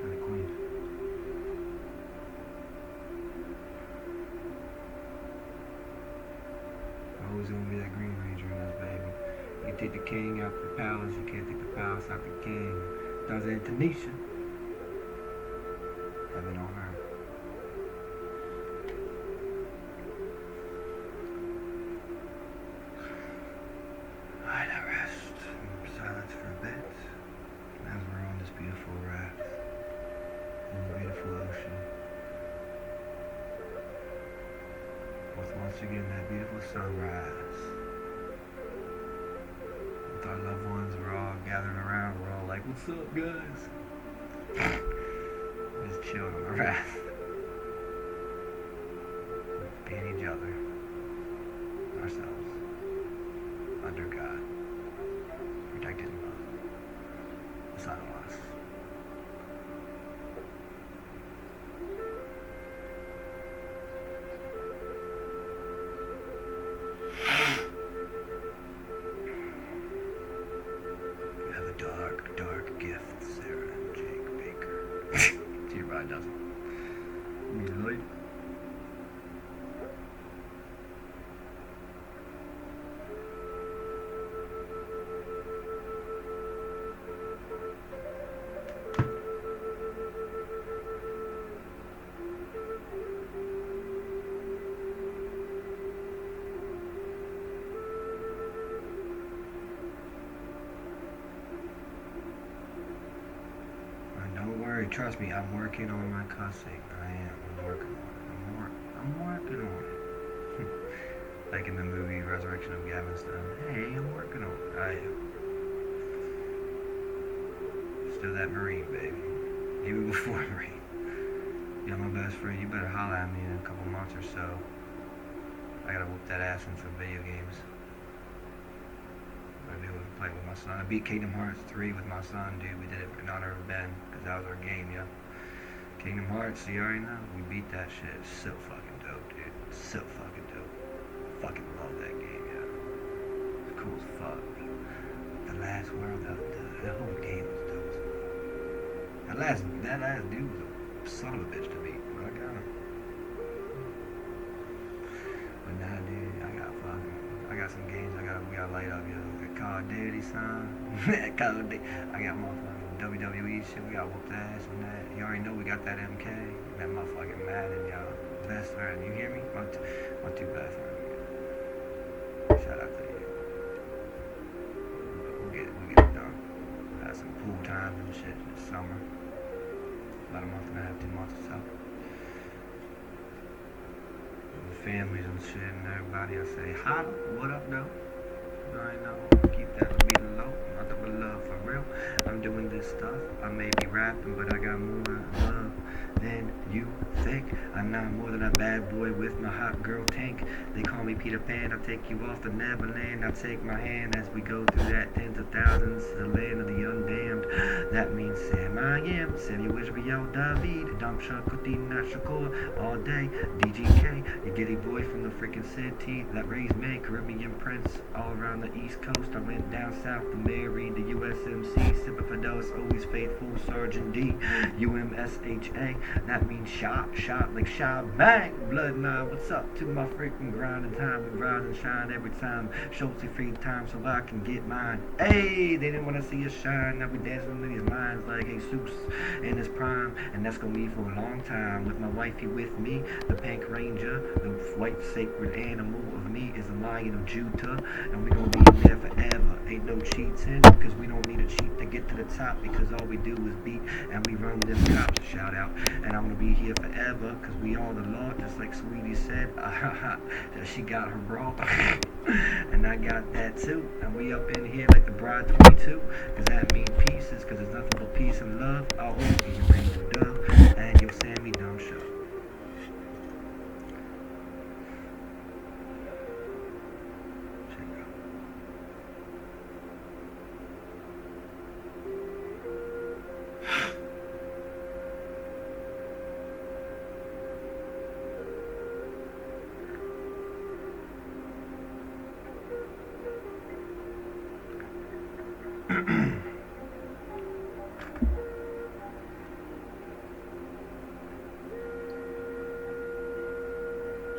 And the queen. Always gonna be that Green Ranger in this baby. You take the king out the palace, you can't take the palace out the king. Does it, Tanisha? Heaven on earth. Alright, I rest in silence for a bit as we're on this beautiful raft in the beautiful ocean. With once again that beautiful sunrise. With our loved ones, we're all gathered around, we're all like, what's up, guys? Just chilling on the raft. Being each other. Ourselves. Under God. Protected in love. Beside us. You have a dark, dark gift, Sarah and Jake Baker. Your bride doesn't. Really? sorry. Trust me, I'm working on my cussing. I am. I'm working on it. I'm working on it. Like in the movie Resurrection of Gavin Stone. Hey, I'm working on it. I am. Still that Marine, baby. Even before Marine. You're my best friend. You better holler at me in a couple months or so. I gotta whoop that ass in some video games. I do it, play with my son. I beat Kingdom Hearts 3 with my son, dude. We did it in honor of Ben, because that was our game, yeah. Kingdom Hearts, you already know. We beat that shit. It's so fucking dope, dude. It's so fucking dope. Fucking love that game, yeah. It's cool as fuck. The last world, the whole game was dope as fuck. That last dude was a son of a bitch to beat, but I got him. But nah, dude, I got some games we gotta light up, yo. Call of Duty, son. Call of Duty. I got motherfucking WWE shit. We got whooped ass on that. You already know we got that MK. That motherfucking Madden, y'all. Best friend. You hear me? My two best friends. Shout out to you. We'll get it done. Had some pool times and shit this summer. About a month and a half, 2 months or so. The families and shit and everybody. I say, hi, what up, though? I know, keep that beat low, nothing but love for real. I'm doing this stuff, I may be rapping, but I got more love than you think. I'm not more than a bad boy with my hot girl tank. They call me Peter Pan, I'll take you off the Neverland. I'll take my hand as we go through that tens of thousands, the land of the undamned. That means Sam I am, Samuel Israel David, Dom Shakutina Shakur, all day, DGK, you giddy boy from the freaking city that raised me, Caribbean prince, all around the East Coast. I went down south to marry the USMC, Sippin' Fidelis, always faithful, Sergeant D, UMSHA, that means shot like shot, bang, blood nine, what's up to my freaking grinding time, we rise and shine every time, shows me free time so I can get mine, hey, they didn't want to see us shine, now we dancing in these lines like Jesus in his prime, and that's gonna be for a long time, with my wifey with me, the Pink Ranger, the white sacred animal of me is the Lion of Judah, and we gonna be there forever, ain't no cheating, because we don't need a cheat to get to the top, because all we do is beat, and we run them cops, shout out, and I'm gonna be here forever, because we all the law, just like Sweetie said, that she got her bra, and I got that too, and we up in here like the bride 22, because that means pieces, because it's nothing but peace and love, I'll always be your rainbow dove, and you'll send me dumb show.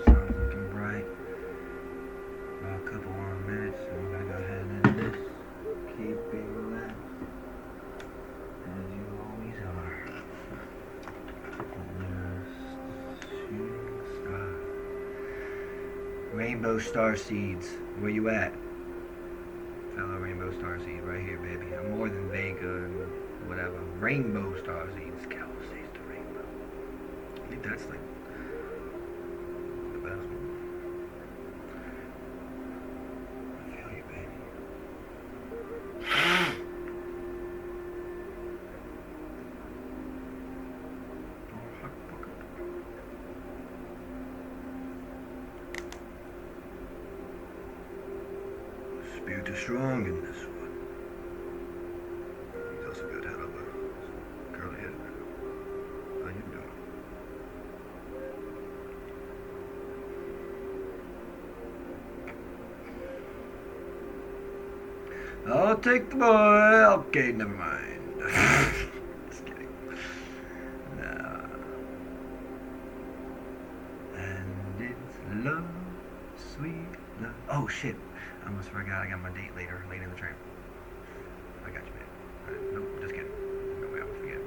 Sun's looking bright. About a couple more minutes, and we're gonna go ahead and end this. Keep it relaxed, as you always are. Just shooting star. Rainbow Star Seeds, where you at? Fellow Rainbow Star Seed, right here, baby. I'm more than Vega and whatever. Rainbow Star Seeds, Cal stays the rainbow. I think that's like the best one. I feel you, baby. Spirit is strong in this one. He's also got head of a curly head. How you doing? I'll take the boy. Okay, never mind. Just kidding. Nah. And it's love, sweet love. Oh shit. I almost forgot I got my date later in the train. I got you, man. Nope, just kidding. No way I would forget.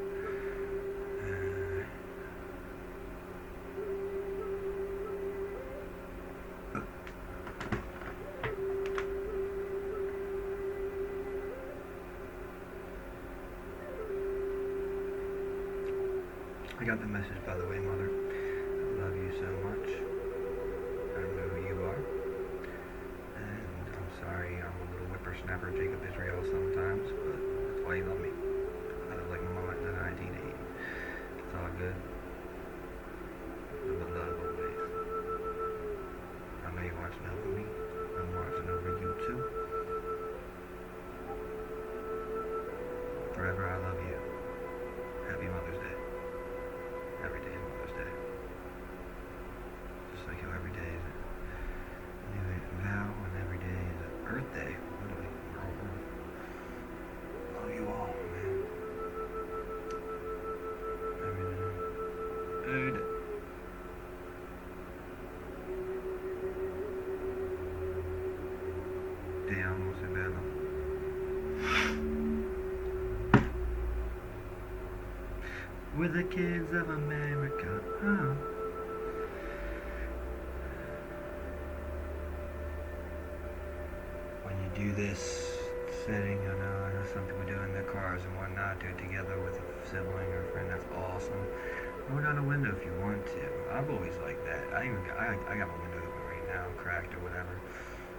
I got the message, by the way, Mother. I love you so much. I know who you are. And I'm sorry I'm a little whippersnapper Jacob Israel sometimes, but that's why you love me. I look like my mama in 1980. It's all good. But love always. I know you're watching over me. I'm watching over you too. Forever I love you. Happy Mother's Day. Every day is Mother's Day. Just like how every day is a new vow and every day is an Earth Day. Literally, we're all Earth. Love you all, man. Every day. Every day. Damn, what's it bad? We're the kids of America. When you do this setting, I know some people do in their cars and whatnot, do it together with a sibling or a friend, that's awesome. Roll down a window if you want to. I've always liked that. I got my window open right now, cracked or whatever.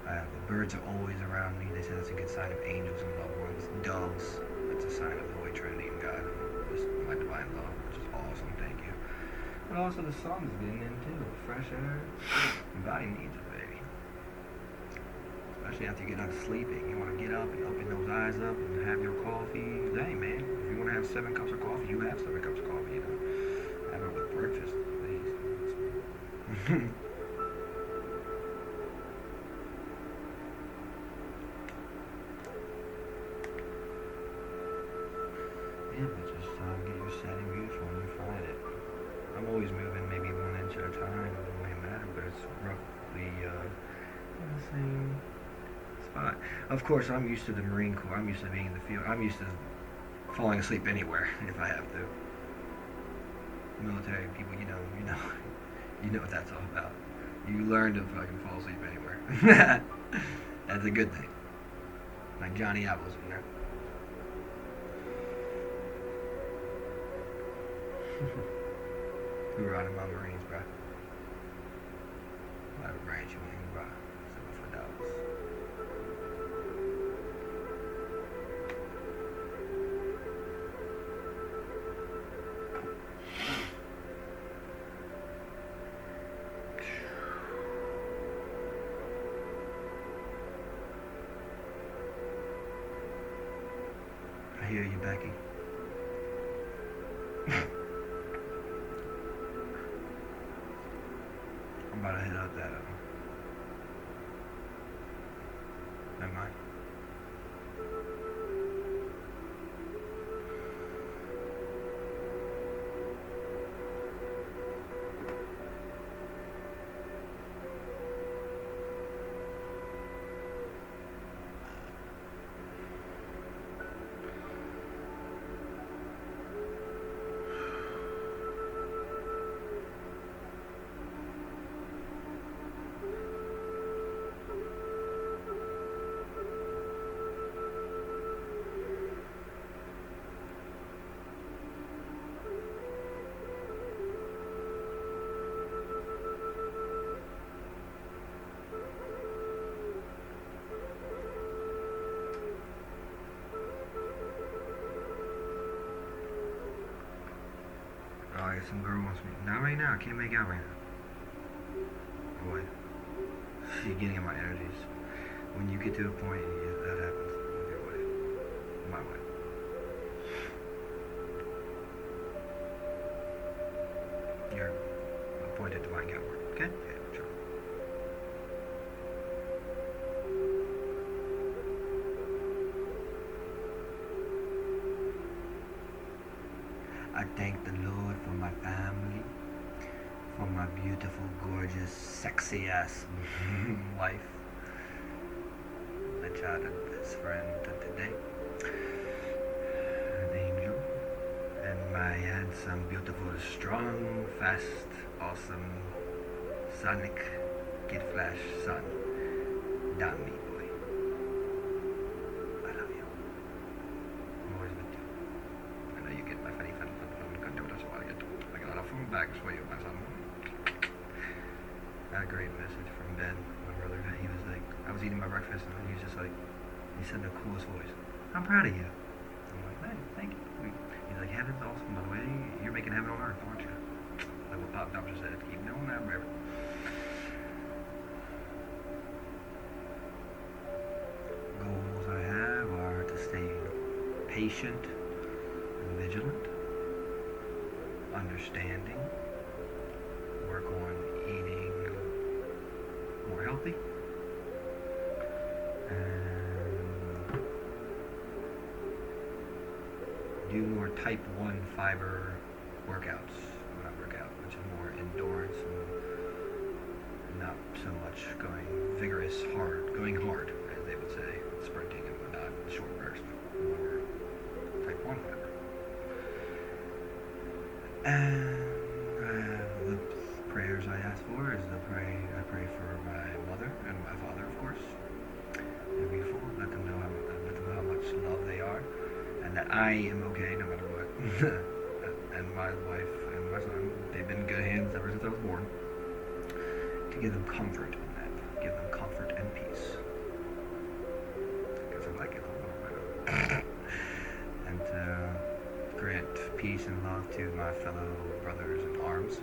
The birds are always around me. They say that's a good sign of angels and loved ones. Doves, that's a sign of the Holy Trinity and God. Just my divine love, which is awesome, thank you. But also the sun's getting in too. Fresh air. Your body needs it, baby. Especially after you get out of sleeping. You want to get up and open those eyes up and have your coffee. Hey man, if you want to have 7 cups of coffee, you have 7 cups of coffee, you know. Have it with breakfast, please. Yeah, but just get your setting beautiful when you find it. I'm always moving maybe 1 inch at a time. It doesn't really matter, but it's roughly in the same spot. Of course, I'm used to the Marine Corps. I'm used to being in the field. I'm used to falling asleep anywhere if I have to. Military people, you know what that's all about. You learn to fucking fall asleep anywhere. That's a good thing. Like Johnny Apples, you know. Who riding my Marines, bro? Whatever branch you in, bro. $74. I hear you, Becky. I'm about to hit up that. Never mind. Oh, some girl wants me. Not right now. I can't make out right now. Boy, she's getting in my energies. When you get to a point, that happens with your wife. My wife. You're appointed divine counselor. Okay? Yeah, sure. I thank the Lord for my family, for my beautiful, gorgeous, sexy-ass wife, my childhood best friend today, an angel, and my handsome, beautiful, strong, fast, awesome, sonic, Kid Flash son, Dami boy. I love you. I'm always with you. I know you get my funny fun. I I'm back for you, my son. I had a great message from Ben, my brother. He was like, I was eating my breakfast and he was just like, he said in the coolest voice, I'm proud of you. I'm like, man, thank you. He's like, heaven's awesome, by the way. You're making heaven on earth, aren't you? Like what Pop Doctor said, keep doing that, baby. Goals I have are to stay patient and vigilant, understanding, work on eating more healthy, and do more type 1 fiber workouts when I work out, which is more endurance and not so much going hard, as they would say, sprinting and whatnot, short bursts, more type 1 fiber. And the prayers I ask for is I pray for my mother and my father, of course. They're beautiful. Let them know how much love they are, and that I am okay no matter what. And my wife and my son, they've been in good hands ever since I was born. To give them comfort in that, give them comfort and peace. I guess I like it a little bit. And grant peace and love to my fellow brothers in arms,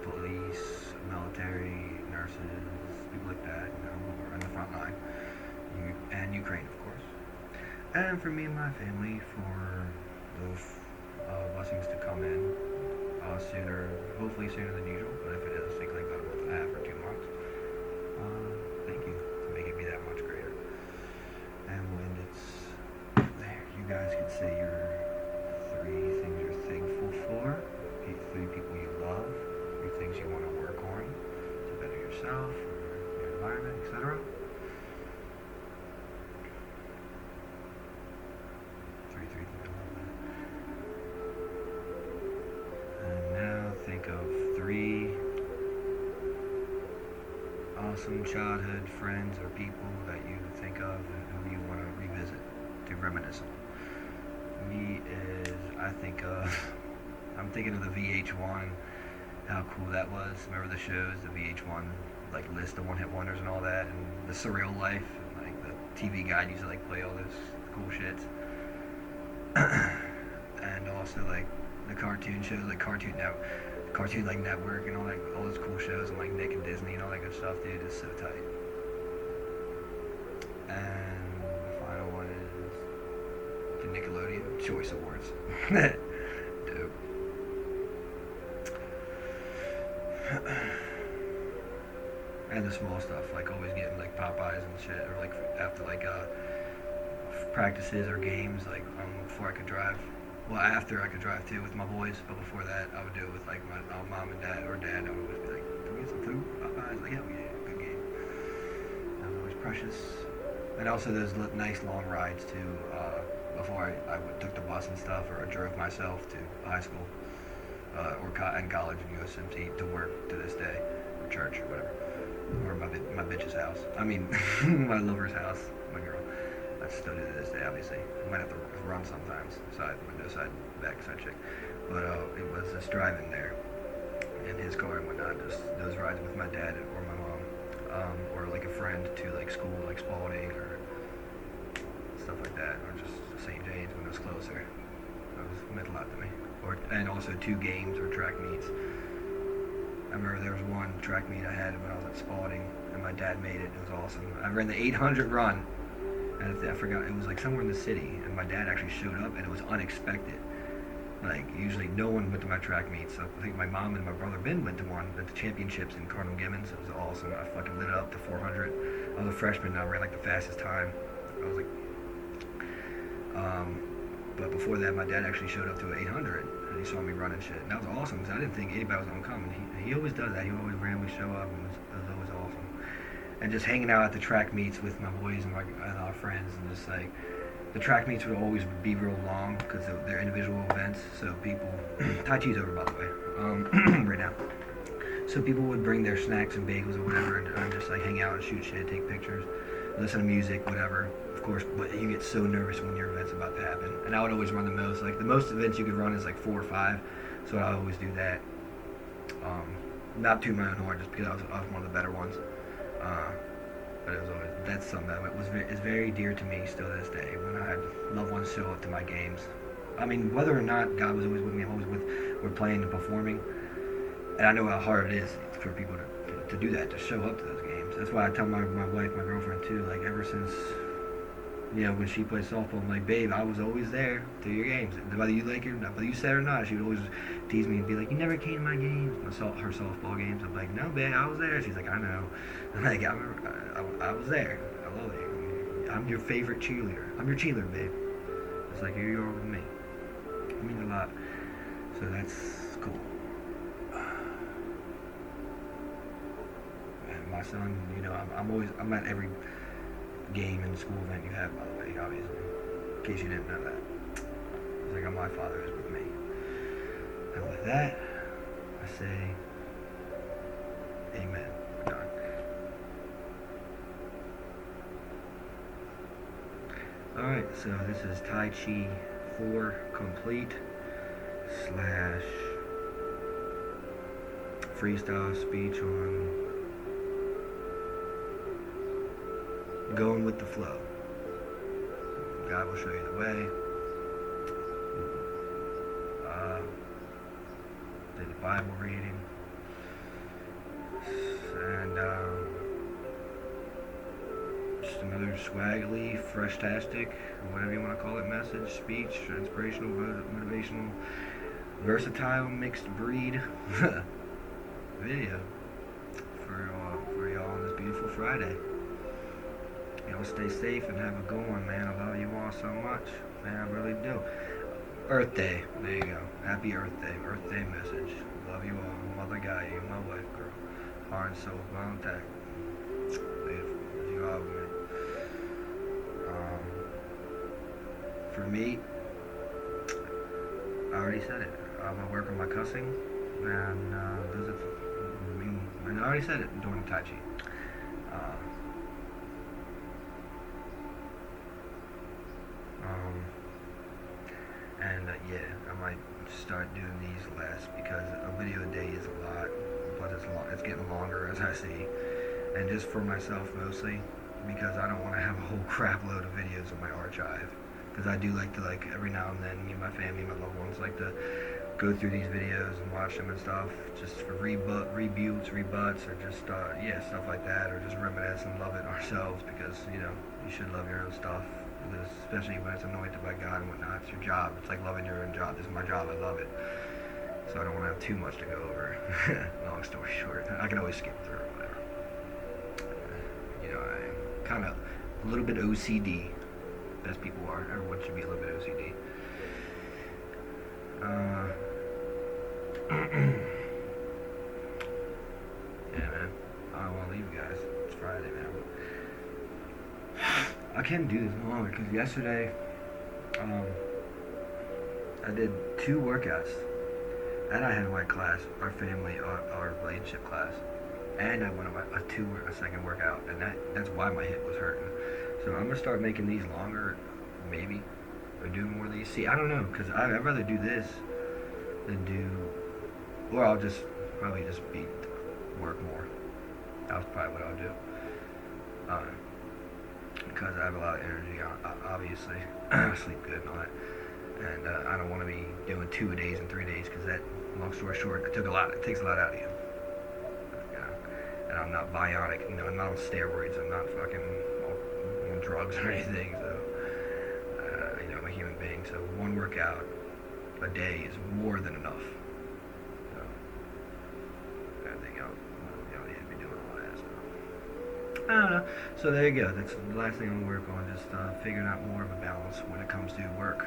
police, military, nurses, people like that, who are in the front line, and Ukraine, of course. And for me and my family, for those blessings to come in sooner, hopefully sooner than usual, but if it does take like about a month and a half or 2 months, thank you to make it be that much greater. And when it's there, you guys can say your 3 things you're thankful for, 3 people you love, 3 things you want to work on to better yourself, or your environment, etc. 3 things. And now think of 3 awesome childhood friends or people that you think of and who you want to revisit, to reminisce on. Me is, I'm thinking of the VH1, how cool that was. Remember the shows, the VH1, like list of one-hit wonders and all that, and the surreal life, and like the TV guide used to like play all this cool shit. And also like the cartoon shows, like Cartoon like Network and all those cool shows, and like Nick and Disney and all that good stuff, dude. It's so tight. And the final one is the Nickelodeon Choice Awards. Dope. And the small stuff, like always getting like Popeyes and shit, or like after like practices or games, like before I could drive. Well, after I could drive too with my boys, but before that, I would do it with like my mom and dad, or dad. I would always be like, "Can we get some food?" Popeyes, like, hell yeah, good game. That was always precious. And also those nice long rides too. Before I took the bus and stuff, or I drove myself to high school, or and college in USMT to work to this day, or church or whatever, or my bitch's house. I mean, my lover's house, my girl. I still do to this day, obviously. I might have to run sometimes, window side, back side chick. But it was just driving there in his car and whatnot, just those rides with my dad or my mom, or like a friend to like school, like Spalding or stuff like that, or just St. James when it was closer. It meant a lot to me. And also 2 games or track meets. I remember there was one track meet I had when I was at Spalding, and my dad made it. It was awesome. I ran the 800 run. And I forgot, it was like somewhere in the city, and my dad actually showed up, and it was unexpected. Like, usually no one went to my track meets, so I think my mom and my brother Ben went to the championships in Cardinal Gibbons. It was awesome. I fucking lit it up to 400. I was a freshman, and I ran like the fastest time. I was like, but before that, my dad actually showed up to an 800, and he saw me running shit. And that was awesome, because I didn't think anybody was gonna come. And he always does that. He always randomly show up, and it was always awesome. And just hanging out at the track meets with my boys and our friends, and just like, the track meets would always be real long because they're individual events. So people, Tai Chi's over, by the way, right now. So people would bring their snacks and bagels or whatever, and just like hang out and shoot shit, take pictures, listen to music, whatever. Of course, but you get so nervous when your event's about to happen. And I would always run the most. Like the most events you could run is like 4 or 5, so I always do that. Not to my own horn, just because I was one of the better ones. But it was always, that's something that is very dear to me still to this day. When I had loved ones show up to my games, I mean, whether or not God was always with me, I'm always we're playing and performing. And I know how hard it is for people to do that, to show up to those games. That's why I tell my wife, my girlfriend too, like ever since, you know, when she plays softball, I'm like, babe, I was always there to your games. Whether you like it or not, whether you said it or not, she would always tease me and be like, you never came to my games, her softball games. I'm like, no, babe, I was there. She's like, I know. I'm like, I was there. I love you. I'm your favorite cheerleader. I'm your cheerleader, babe. It's like, here you are with me. It means a lot. So that's cool. And my son, you know, I'm at every game and school event you have, by the way, obviously. In case you didn't know that. It's like how my father is with me. And with that, I say, amen. Done. Alright, so this is Tai Chi 4 complete / freestyle speech on going with the flow. God will show you the way. Did the Bible reading. And just another swaggly, freshtastic, whatever you want to call it, message, speech, inspirational, motivational, versatile, mixed breed video for y'all on this beautiful Friday. Y'all stay safe and have a good one, man. I love you all so much. Man, I really do. Earth Day. There you go. Happy Earth Day. Earth Day message. Love you all. Mother guy, you, my wife, girl. Heart and soul contact. Beautiful. You all, man. For me, I already said it. I'm gonna work on my cussing, and I already said it during Tai Chi. Yeah, I might start doing these less because a video a day is a lot, but it's getting longer as I see, and just for myself mostly, because I don't want to have a whole crap load of videos in my archive, because I do like to, like, every now and then, me and my family, my loved ones, like to go through these videos and watch them and stuff, just for rebuts, or just, yeah, stuff like that, or just reminisce and love it ourselves, because, you know, you should love your own stuff. Especially when it's anointed by God and whatnot. It's your job. It's like loving your own job. This is my job. I love it. So I don't want to have too much to go over. Long story short, I can always skip through or whatever. You know, I'm kind of a little bit OCD. Best people are. Everyone should be a little bit OCD. Yeah, man. I don't want to leave you guys. It's Friday, man. I can't do this no longer because yesterday I did 2 workouts, and I had my class, our family, our relationship class, and I went on a second workout, and that's why my hip was hurting. So I'm gonna start making these longer, maybe, or do more of these. See, I don't know, because I'd rather do this than do, or I'll just probably just work more. That's probably what I'll do. Because I have a lot of energy, obviously. I sleep good and all that. And I don't want to be doing 2 days and 3 days, because that, long story short, it takes a lot out of you. You know? And I'm not bionic, you know, I'm not on steroids, I'm not fucking on drugs or anything, so, you know, I'm a human being, so 1 workout a day is more than enough. So, I think I'll need to be doing all that stuff. I don't know. So there you go. That's the last thing I'm going to work on, just figuring out more of a balance when it comes to work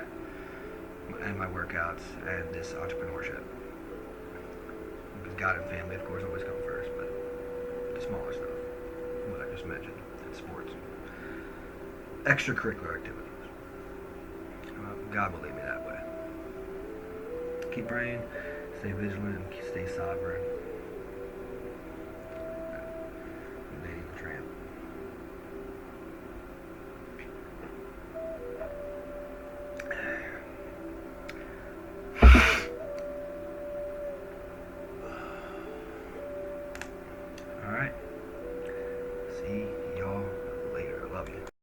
and my workouts and this entrepreneurship. Because God and family, of course, always come first, but the smaller stuff, what I just mentioned, and sports, extracurricular activities. God will lead me that way. Keep praying, stay vigilant, and stay sovereign. Lady the Tramp. Alright.